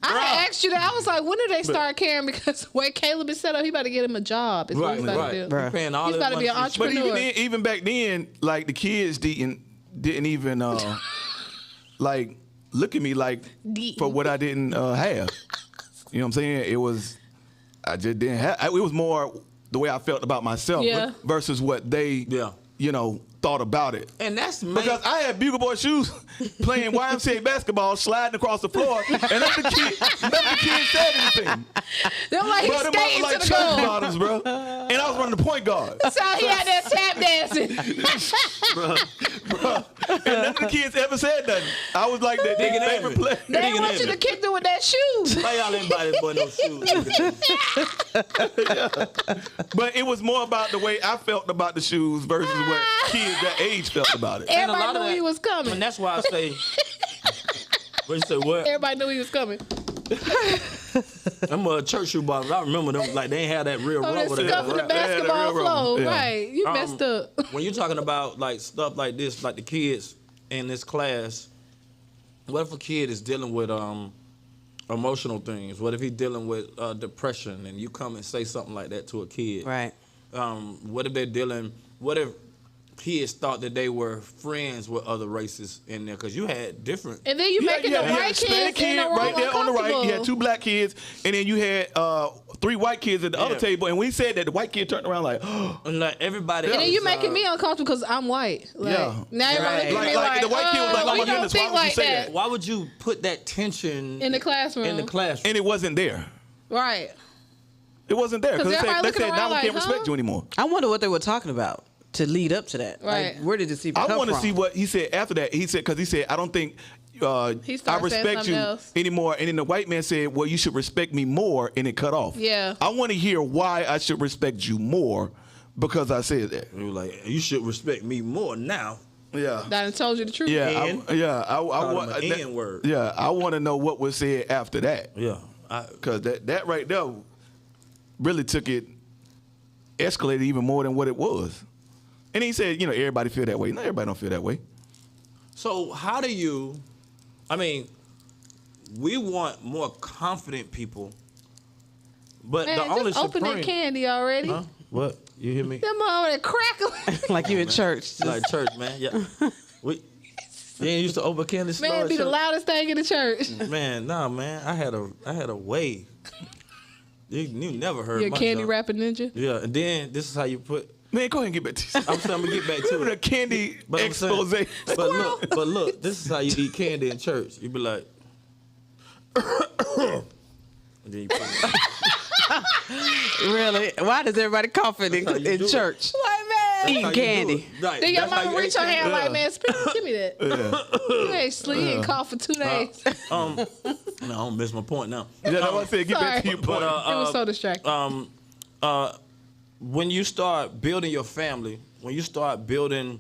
Speaker 3: I had asked you that. I was like, when do they start caring? Because where Caleb is set up, he about to get him a job. Is what he's about to do.
Speaker 5: You paying all
Speaker 3: He's
Speaker 5: that
Speaker 3: about to be an
Speaker 5: money for
Speaker 2: But
Speaker 3: entrepreneur.
Speaker 2: even back then, like the kids didn't even like look at me like for what I didn't have. You know what I'm saying? I just didn't have. It was more the way I felt about myself
Speaker 3: Yeah.
Speaker 2: versus what they, thought about it.
Speaker 5: And that's
Speaker 2: Because I had bugle boy shoes playing YMCA basketball, sliding across the floor, and none of the kids said anything.
Speaker 3: They're like, he's
Speaker 2: Bro, them
Speaker 3: skating
Speaker 2: like
Speaker 3: to the
Speaker 2: church
Speaker 3: goal.
Speaker 2: bottoms, bro. And I was running the point guard.
Speaker 3: So he out there tap dancing.
Speaker 2: Bro. And none of the kids ever said nothing. I was like their
Speaker 5: Digging
Speaker 2: favorite
Speaker 5: in me.
Speaker 2: player.
Speaker 3: They didn't want you to kick them with that shoe.
Speaker 5: Why y'all ain't buy this boy no shoes?
Speaker 2: But it was more about the way I felt about the shoes versus what kids that age felt about it.
Speaker 5: And a
Speaker 3: Everybody
Speaker 5: lot of
Speaker 3: knew
Speaker 5: that-
Speaker 3: he was coming.
Speaker 5: And that's why I say. What you say? What?
Speaker 3: Everybody knew he was coming.
Speaker 5: Them church shoe bottoms. I remember them like they ain't had that real
Speaker 3: Oh,
Speaker 5: rubber.
Speaker 3: they're scuffing the
Speaker 2: Yeah, the
Speaker 3: basketball
Speaker 2: real
Speaker 3: flow.
Speaker 2: rubber. Yeah.
Speaker 3: Right. You messed up.
Speaker 5: When you're talking about like stuff like this, like the kids in this class, what if a kid is dealing with emotional things? What if he's dealing with depression and you come and say something like that to a kid?
Speaker 1: Right.
Speaker 5: What if they're dealing? What if kids thought that they were friends with other races in there? Because you had different.
Speaker 3: And then you making the white kids in the room
Speaker 2: right there on the right.
Speaker 3: uncomfortable.
Speaker 2: You had 2 black kids, and then you had 3 white kids at the other table. And we said that the white kid turned around like,
Speaker 5: and like everybody.
Speaker 3: And
Speaker 5: else,
Speaker 3: then you making me uncomfortable because I'm white. Like,
Speaker 2: Yeah.
Speaker 3: Now everybody looking at me
Speaker 2: Like, the white kid was like, oh
Speaker 3: we
Speaker 2: my
Speaker 3: don't
Speaker 2: goodness,
Speaker 3: think
Speaker 2: why would you
Speaker 3: like
Speaker 2: say
Speaker 3: that.
Speaker 2: that?
Speaker 5: Why would you put that tension
Speaker 3: In the classroom.
Speaker 5: In the classroom,
Speaker 2: and it wasn't there.
Speaker 3: Right.
Speaker 2: It wasn't there
Speaker 3: 'Cause
Speaker 2: because they
Speaker 3: everybody
Speaker 2: said
Speaker 3: looking
Speaker 2: now
Speaker 3: around
Speaker 2: we can't
Speaker 3: like,
Speaker 2: respect you anymore.
Speaker 1: I wonder what they were talking about to lead up to that.
Speaker 3: Right.
Speaker 1: Like, where did this even come
Speaker 2: I want to
Speaker 1: from?
Speaker 2: see what he said after that. He said because he said I don't think
Speaker 3: He
Speaker 2: I
Speaker 3: started saying
Speaker 2: respect
Speaker 3: something
Speaker 2: you
Speaker 3: else.
Speaker 2: anymore. And then the white man said, well, you should respect me more, and it cut off.
Speaker 3: Yeah.
Speaker 2: I want to hear why I should respect you more because I said that.
Speaker 5: you were like, you should respect me more now.
Speaker 2: Yeah.
Speaker 3: That I told you the truth.
Speaker 2: Yeah,
Speaker 5: And?
Speaker 2: I want
Speaker 5: him an N-word.
Speaker 2: Yeah, I want to know what was said after that.
Speaker 5: Yeah.
Speaker 2: Because that right there really took it, escalated even more than what it was. And he said, everybody feel that way. No, everybody don't feel that way.
Speaker 5: So how do you? I mean, we want more confident people, but
Speaker 3: Man,
Speaker 5: the only
Speaker 3: just open
Speaker 5: supreme.
Speaker 3: that candy already.
Speaker 5: Huh? What? You hear me?
Speaker 3: Them already crackling.
Speaker 1: like you in church.
Speaker 5: Like church, man. Yeah. You ain't used to open candy store.
Speaker 3: Man,
Speaker 5: at
Speaker 3: be the
Speaker 5: church?
Speaker 3: loudest thing in the church.
Speaker 5: Man, nah, man. I had a way. You never heard
Speaker 3: You're a
Speaker 5: my
Speaker 3: candy
Speaker 5: jump.
Speaker 3: wrapping ninja.
Speaker 5: Yeah, and then this is how you put.
Speaker 2: Man, go ahead and get back to
Speaker 5: I'm saying I'm gonna get back to
Speaker 2: the
Speaker 5: it.
Speaker 2: candy
Speaker 5: But I'm saying-
Speaker 2: expose.
Speaker 5: But look, this is how you eat candy in church. You be like, and then you put it.
Speaker 1: Really? Why does everybody coughing
Speaker 5: That's how you
Speaker 1: in
Speaker 5: do it.
Speaker 1: church?
Speaker 3: White man.
Speaker 1: Eating
Speaker 5: That's how you do
Speaker 1: candy.
Speaker 5: it. Right.
Speaker 3: Then your
Speaker 5: That's how
Speaker 3: mama
Speaker 5: you
Speaker 3: reach
Speaker 5: eat
Speaker 3: your
Speaker 5: candy.
Speaker 3: hand like, man, give me that. You ain't sleep and cough for 2 days.
Speaker 5: No, I don't miss my point now.
Speaker 2: Yeah, that's what I said. Get back to your
Speaker 5: But
Speaker 2: point.
Speaker 3: It was so distracting.
Speaker 5: when you start building your family, when you start building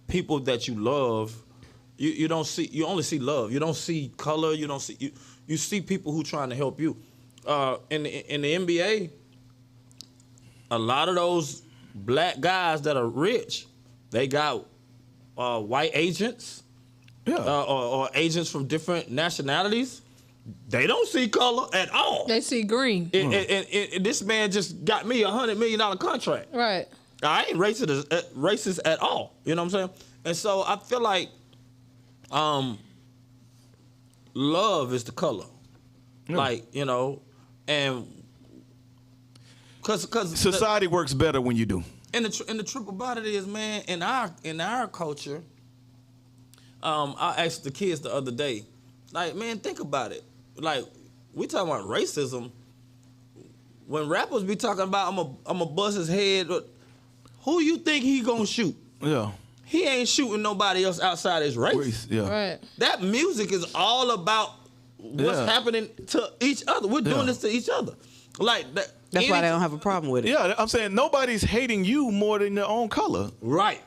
Speaker 5: people that you love, you only see love. You don't see color. You don't see you see people who trying to help you. In the NBA, a lot of those black guys that are rich, they got white agents, or agents from different nationalities. They don't see color at all.
Speaker 3: They see green.
Speaker 5: And this man just got me $100 million contract.
Speaker 3: Right.
Speaker 5: I ain't racist at all. You know what I'm saying? And so I feel like love is the color. Like, and because
Speaker 2: Society works better when you do.
Speaker 5: and the truth about it is, man, in our culture, I asked the kids the other day, like, man, think about it. Like, we talking about racism. When rappers be talking about I'm a bust his head, who you think he gonna shoot?
Speaker 2: Yeah.
Speaker 5: He ain't shooting nobody else outside his race.
Speaker 2: Yeah.
Speaker 3: Right.
Speaker 5: That music is all about what's happening to each other. We're doing this to each other. Like that.
Speaker 1: That's why they don't have a problem with it.
Speaker 2: Yeah, I'm saying nobody's hating you more than their own color.
Speaker 5: Right.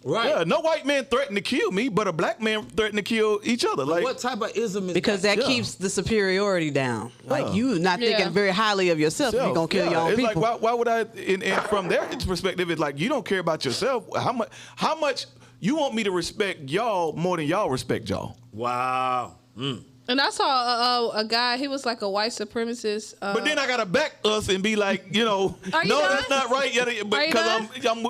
Speaker 2: Yeah, no white man threatened to kill me, but a black man threatened to kill each other. Like,
Speaker 5: what type of ism is
Speaker 1: Because that keeps the superiority down. Like you not thinking very highly of yourself if you're gonna kill your own
Speaker 2: it's
Speaker 1: people.
Speaker 2: like why would I? And from their perspective, it's like you don't care about yourself. How much you want me to respect y'all more than y'all respect y'all?
Speaker 5: Wow.
Speaker 3: And I saw a guy, he was like a white supremacist.
Speaker 2: But then I gotta back us and be like, no,
Speaker 3: done?
Speaker 2: that's not right. Because I'm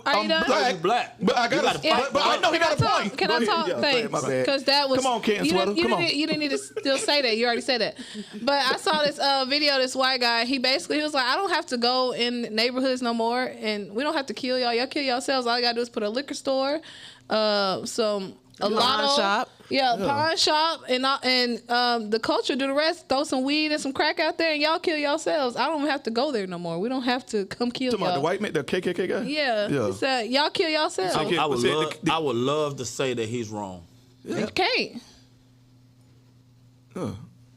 Speaker 3: black.
Speaker 2: But I gotta. But I know he got a point.
Speaker 3: Can
Speaker 2: Go
Speaker 3: I
Speaker 2: ahead.
Speaker 3: talk?
Speaker 2: Yeah,
Speaker 3: Thanks.
Speaker 2: my bad.
Speaker 3: Because that was.
Speaker 2: Come on, Canton Sweater. Come on.
Speaker 3: You didn't need to still say that. You already said that. But I saw this video. This white guy. He was like, I don't have to go in neighborhoods no more, and we don't have to kill y'all. Y'all kill yourselves. All you gotta do is put a liquor store, a lotto
Speaker 1: shop.
Speaker 3: pawn shop, and the culture do the rest. Throw some weed and some crack out there, and y'all kill yourselves. I don't have to go there no more. We don't have to come kill
Speaker 2: Talking
Speaker 3: y'all.
Speaker 2: about the white man, the KKK guy.
Speaker 3: Yeah. He said, y'all kill yourselves.
Speaker 5: I would love to say that he's wrong.
Speaker 3: You can't.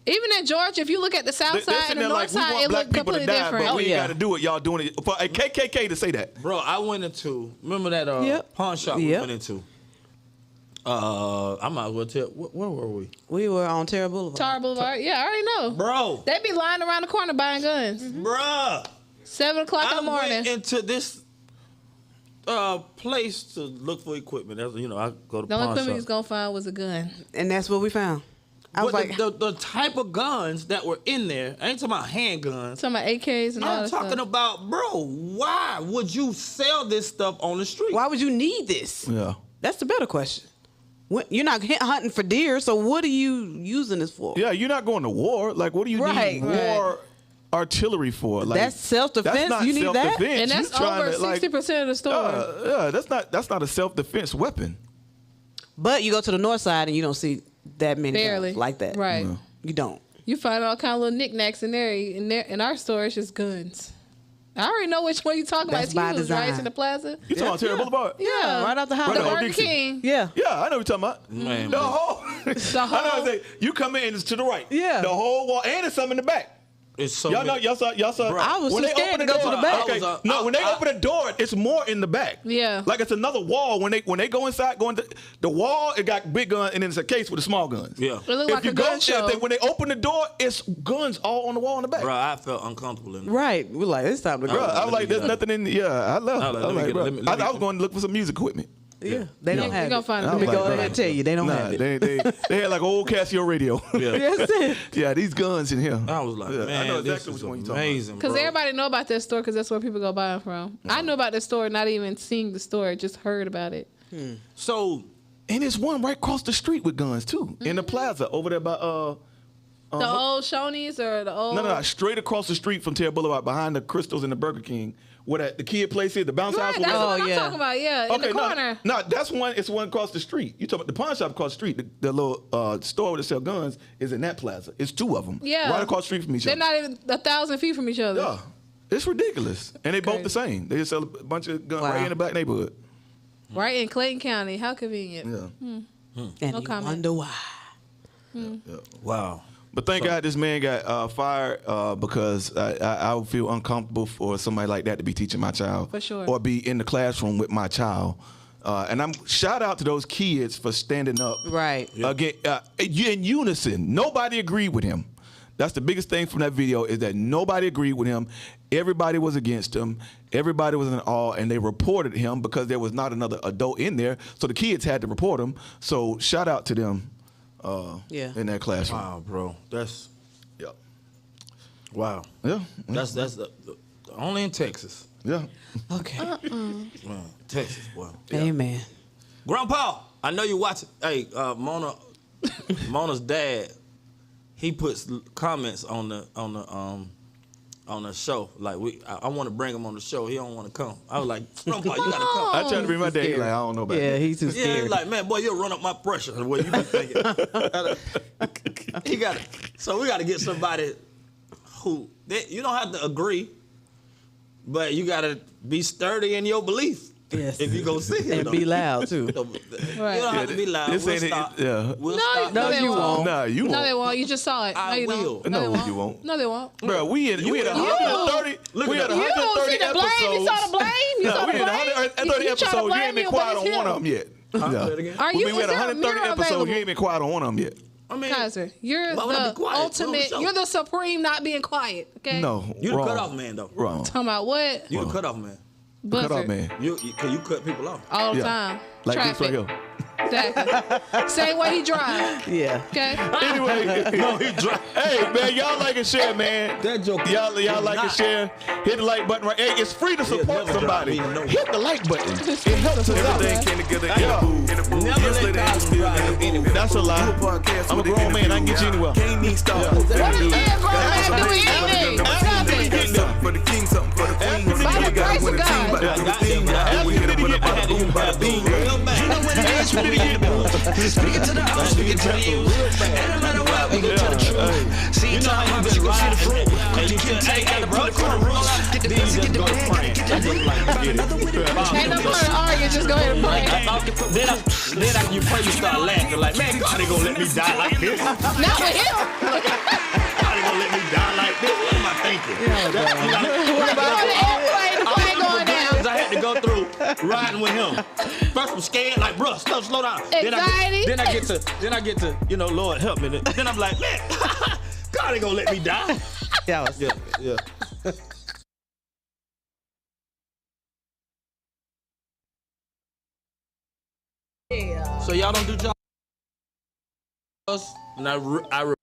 Speaker 3: Even in Georgia, if you look at the south side and the north side, it looks completely different.
Speaker 2: But we ain't got to do it. Y'all doing it for a KKK to say that.
Speaker 5: Bro, I went into, remember that pawn shop we went into? I might as well tell. Where were we?
Speaker 1: We were on Terra Boulevard.
Speaker 3: Tar Boulevard. Yeah, I already know.
Speaker 5: Bro.
Speaker 3: They be lying around the corner buying guns.
Speaker 5: Bruh.
Speaker 3: 7 o'clock in the morning.
Speaker 5: I went into this place to look for equipment. As I go to
Speaker 3: The only
Speaker 5: pawn
Speaker 3: equipment
Speaker 5: shop.
Speaker 3: he was going to find was a gun.
Speaker 1: And that's what we found. I was
Speaker 5: but
Speaker 1: like,
Speaker 5: the type of guns that were in there, I ain't talking about handguns.
Speaker 3: Some AKs and all
Speaker 5: I'm
Speaker 3: that
Speaker 5: talking
Speaker 3: stuff.
Speaker 5: about, bro, why would you sell this stuff on the street?
Speaker 1: why would you need this?
Speaker 2: Yeah.
Speaker 1: That's the better question. You're not hunting for deer, so what are you using this for?
Speaker 2: Yeah, you're not going to war. Like, what do you
Speaker 1: Right.
Speaker 2: need war artillery for? Like,
Speaker 1: That's self-defense?
Speaker 2: That's not
Speaker 1: You need that?
Speaker 2: self-defense.
Speaker 3: And that's
Speaker 2: You trying
Speaker 3: over
Speaker 2: to, like,
Speaker 3: 60% of the store.
Speaker 2: yeah, that's not a self-defense weapon.
Speaker 1: But you go to the north side and you don't see that many
Speaker 3: Barely.
Speaker 1: guns like that.
Speaker 3: Right.
Speaker 1: You don't.
Speaker 3: You find all kind of little knickknacks in there. In our store, it's just guns. I already know which one you talking
Speaker 1: That's
Speaker 3: about.
Speaker 1: by
Speaker 3: It's huge,
Speaker 1: design.
Speaker 3: right? It's in the plaza.
Speaker 2: You talking about Terry Boulevard?
Speaker 3: Yeah.
Speaker 1: Right out the house.
Speaker 2: Right
Speaker 3: The
Speaker 2: on
Speaker 3: Burger
Speaker 2: Dixie.
Speaker 3: King.
Speaker 1: Yeah.
Speaker 2: Yeah, I know what you're talking about.
Speaker 5: Man,
Speaker 2: the whole,
Speaker 3: whole-
Speaker 2: I know what I'm saying. You come in, it's to the right.
Speaker 1: Yeah.
Speaker 2: The whole wall, and it's some in the back.
Speaker 5: It's so
Speaker 2: Y'all know,
Speaker 5: many-
Speaker 2: y'all saw.
Speaker 1: I was
Speaker 2: when
Speaker 1: too
Speaker 2: they
Speaker 1: scared
Speaker 2: open
Speaker 1: to go
Speaker 2: door-
Speaker 1: to the back.
Speaker 2: Okay.
Speaker 5: I was,
Speaker 2: No, when they open the door, it's more in the back.
Speaker 3: Yeah.
Speaker 2: Like it's another wall. When they go inside, going to the wall, it got big gun, and then it's a case with the small guns.
Speaker 5: Yeah.
Speaker 3: It looked
Speaker 2: If
Speaker 3: like
Speaker 2: you
Speaker 3: a
Speaker 2: go,
Speaker 3: gun show.
Speaker 2: when they open the door, it's guns all on the wall in the back.
Speaker 5: Bro, I felt uncomfortable in there.
Speaker 1: Right. We're like, it's time to go.
Speaker 2: Bro, I was like, there's
Speaker 5: get
Speaker 2: nothing in. Yeah, I left.
Speaker 5: I was like,
Speaker 2: I was
Speaker 5: let me
Speaker 2: like,
Speaker 5: get-
Speaker 2: bro,
Speaker 5: let me-
Speaker 2: I was going to look for some music equipment.
Speaker 1: Yeah. They don't
Speaker 3: You
Speaker 1: have
Speaker 3: gonna
Speaker 1: it.
Speaker 3: find
Speaker 2: I
Speaker 3: it.
Speaker 2: was
Speaker 1: Let me
Speaker 2: like,
Speaker 1: go
Speaker 2: bro,
Speaker 1: ahead and tell you, they don't have it.
Speaker 2: They had like old Casio radio.
Speaker 5: Yeah.
Speaker 1: That's it.
Speaker 2: Yeah, these guns in here.
Speaker 5: I was like,
Speaker 2: Yeah,
Speaker 5: man,
Speaker 2: I know
Speaker 5: this
Speaker 2: exactly
Speaker 5: is
Speaker 2: which one you're talking about.
Speaker 5: amazing,
Speaker 3: Because
Speaker 5: bro.
Speaker 3: everybody know about that store because that's where people go buy them from. I knew about the store, not even seeing the store, just heard about it.
Speaker 5: So,
Speaker 2: And there's one right across the street with guns too, in the plaza over there by
Speaker 3: The old Shoney's or the old...
Speaker 2: no, straight across the street from Terry Boulevard, behind the Crystals and the Burger King, where the kid place is, the bounce
Speaker 3: Right,
Speaker 2: house.
Speaker 3: that's
Speaker 2: whatever.
Speaker 3: what I'm
Speaker 1: yeah.
Speaker 3: talking about, yeah, in the corner.
Speaker 2: No, that's one. It's one across the street. You talking about the pawn shop across the street? The little store where they sell guns is in that plaza. It's two of them.
Speaker 3: Yeah.
Speaker 2: right across the street from each
Speaker 3: They're
Speaker 2: other.
Speaker 3: not even 1,000 feet from each other.
Speaker 2: Yeah, it's ridiculous, and they both
Speaker 3: Crazy.
Speaker 2: the same. They just sell a bunch of guns
Speaker 1: Wow.
Speaker 2: right in the black neighborhood.
Speaker 3: Right in Clayton County. How convenient.
Speaker 2: Yeah.
Speaker 1: And
Speaker 3: No
Speaker 1: you
Speaker 3: comment.
Speaker 1: wonder why.
Speaker 5: wow.
Speaker 2: But thank God this man got fired because I would feel uncomfortable for somebody like that to be teaching my child.
Speaker 3: For sure.
Speaker 2: Or be in the classroom with my child. And I'm shout out to those kids for standing up.
Speaker 1: Right.
Speaker 2: Again, in unison. Nobody agreed with him. That's the biggest thing from that video is that nobody agreed with him. Everybody was against him. Everybody was in awe, and they reported him because there was not another adult in there. So the kids had to report him. So shout out to them in that classroom.
Speaker 5: Wow, bro. That's,
Speaker 2: Yeah.
Speaker 5: wow.
Speaker 2: Yeah.
Speaker 5: That's the only in Texas.
Speaker 2: Yeah.
Speaker 1: Okay.
Speaker 5: Man, Texas, boy.
Speaker 1: Amen.
Speaker 5: Grandpa, I know you watching. Hey, Mona's dad, he puts comments on the show. Like I want to bring him on the show. He don't want to come. I was like, Grandpa, you gotta come.
Speaker 2: I tried to bring my dad. He's like, I don't know about
Speaker 1: Yeah,
Speaker 2: that.
Speaker 1: he's too
Speaker 5: Yeah,
Speaker 1: scared.
Speaker 5: he's like, man, boy, you'll run up my pressure. What you been thinking? So we got to get somebody who you don't have to agree, but you got to be sturdy in your belief.
Speaker 1: Yes.
Speaker 5: If you go see it,
Speaker 1: And be loud, too.
Speaker 5: You don't have to be loud.
Speaker 2: This
Speaker 5: We'll
Speaker 2: ain't it-
Speaker 5: stop.
Speaker 2: yeah.
Speaker 5: We'll
Speaker 3: No,
Speaker 5: stop.
Speaker 3: no, they
Speaker 1: you
Speaker 3: won't.
Speaker 1: won't.
Speaker 2: Nah, you
Speaker 3: No,
Speaker 2: won't.
Speaker 3: they won't. You just saw it.
Speaker 5: I
Speaker 3: no, you
Speaker 5: will.
Speaker 3: don't.
Speaker 2: No,
Speaker 3: they
Speaker 2: you won't.
Speaker 3: No, they won't.
Speaker 2: Bro, we had
Speaker 5: You
Speaker 2: 130.
Speaker 5: Look
Speaker 2: We
Speaker 5: at
Speaker 2: had
Speaker 5: that.
Speaker 3: You don't
Speaker 2: 130
Speaker 3: see the blame.
Speaker 2: episodes.
Speaker 3: You saw the blame. You saw
Speaker 2: No,
Speaker 3: the
Speaker 2: we had
Speaker 3: blame.
Speaker 2: 130
Speaker 3: You tryna
Speaker 2: episodes. You
Speaker 3: blame
Speaker 2: ain't been
Speaker 3: me,
Speaker 2: quiet
Speaker 3: but
Speaker 2: on
Speaker 3: it's
Speaker 2: one
Speaker 3: him.
Speaker 2: of them yet.
Speaker 5: Say it again.
Speaker 3: Are
Speaker 2: We
Speaker 3: you?
Speaker 2: had
Speaker 3: Is there a
Speaker 2: 130
Speaker 3: mirror
Speaker 2: episodes. You
Speaker 3: available?
Speaker 2: ain't been quiet on one of them yet.
Speaker 5: I mean,
Speaker 3: Kaiser, you're
Speaker 5: Why would I
Speaker 3: the
Speaker 5: be quiet?
Speaker 3: ultimate.
Speaker 5: Show.
Speaker 3: You're the supreme not being quiet. Okay.
Speaker 2: No,
Speaker 5: you the
Speaker 2: wrong.
Speaker 5: cutoff man, though.
Speaker 2: Wrong.
Speaker 3: Talking about what?
Speaker 5: You the cutoff man.
Speaker 2: Cut off,
Speaker 3: Buzzer.
Speaker 2: man.
Speaker 5: You cut people off.
Speaker 3: All the
Speaker 2: Yeah.
Speaker 3: time.
Speaker 2: Like
Speaker 3: Traffic.
Speaker 2: this right here.
Speaker 3: Exactly. Same way he drive.
Speaker 1: Yeah.
Speaker 3: Okay.
Speaker 2: Anyway,
Speaker 5: No, he dry.
Speaker 2: hey man, y'all like and share, man.
Speaker 5: That joke.
Speaker 2: Y'all like and
Speaker 5: not.
Speaker 2: share. Hit the like button right. Hey, it's free to support
Speaker 5: never
Speaker 2: somebody.
Speaker 5: drive me, no.
Speaker 2: Hit the like button. It helps us out.
Speaker 7: Everything came together
Speaker 2: Yeah.
Speaker 7: in the booth.
Speaker 5: Never
Speaker 7: Yes,
Speaker 5: let
Speaker 7: lady,
Speaker 5: guys
Speaker 7: still
Speaker 5: drive
Speaker 7: in the booth.
Speaker 5: anywhere.
Speaker 2: That's a lie.
Speaker 7: Do a podcast
Speaker 2: I'm a
Speaker 7: with the
Speaker 2: grown man. I can get you
Speaker 7: interview.
Speaker 2: anywhere.
Speaker 7: Can't even stop.
Speaker 3: What are you doing, grown man? Do anything. Nothing.
Speaker 7: Something for the king, something for the queen.
Speaker 3: By the grace of God.
Speaker 7: But I do the thing. We hit it with a bada boom, bada bing.
Speaker 5: Real bad.
Speaker 8: You know what it is when we in the booth. Speaking to the house, speaking to the youth. And no matter what, we go to the truth. See,
Speaker 5: You know how you
Speaker 8: time,
Speaker 5: just
Speaker 8: go see
Speaker 5: ride
Speaker 8: the fruit.
Speaker 5: and you
Speaker 8: Can
Speaker 5: just
Speaker 8: take
Speaker 5: hey,
Speaker 8: out the
Speaker 5: bro,
Speaker 8: blood for the rules. Get the
Speaker 5: then you
Speaker 8: pussy,
Speaker 5: just
Speaker 8: get the
Speaker 5: go
Speaker 8: bag,
Speaker 5: praying.
Speaker 8: get the
Speaker 5: I just like
Speaker 8: bag.
Speaker 5: get
Speaker 8: Another with it.
Speaker 3: Ain't no point in arguing. Just go ahead and pray.
Speaker 5: Then after you pray, you start laughing like, man, God ain't gonna let me die like this. God
Speaker 3: Not with him.
Speaker 5: ain't gonna let me die like this. What am I thinking?
Speaker 3: What about the airplane? The plane going down.
Speaker 5: Because I had to go through riding with him. First I'm scared, like, bro, slow down.
Speaker 3: Anxiety.
Speaker 5: Then I get to, you know, Lord help me. Then I'm like, man, God ain't gonna let me die.
Speaker 1: Yeah.
Speaker 5: Yeah. So y'all don't do jobs? And I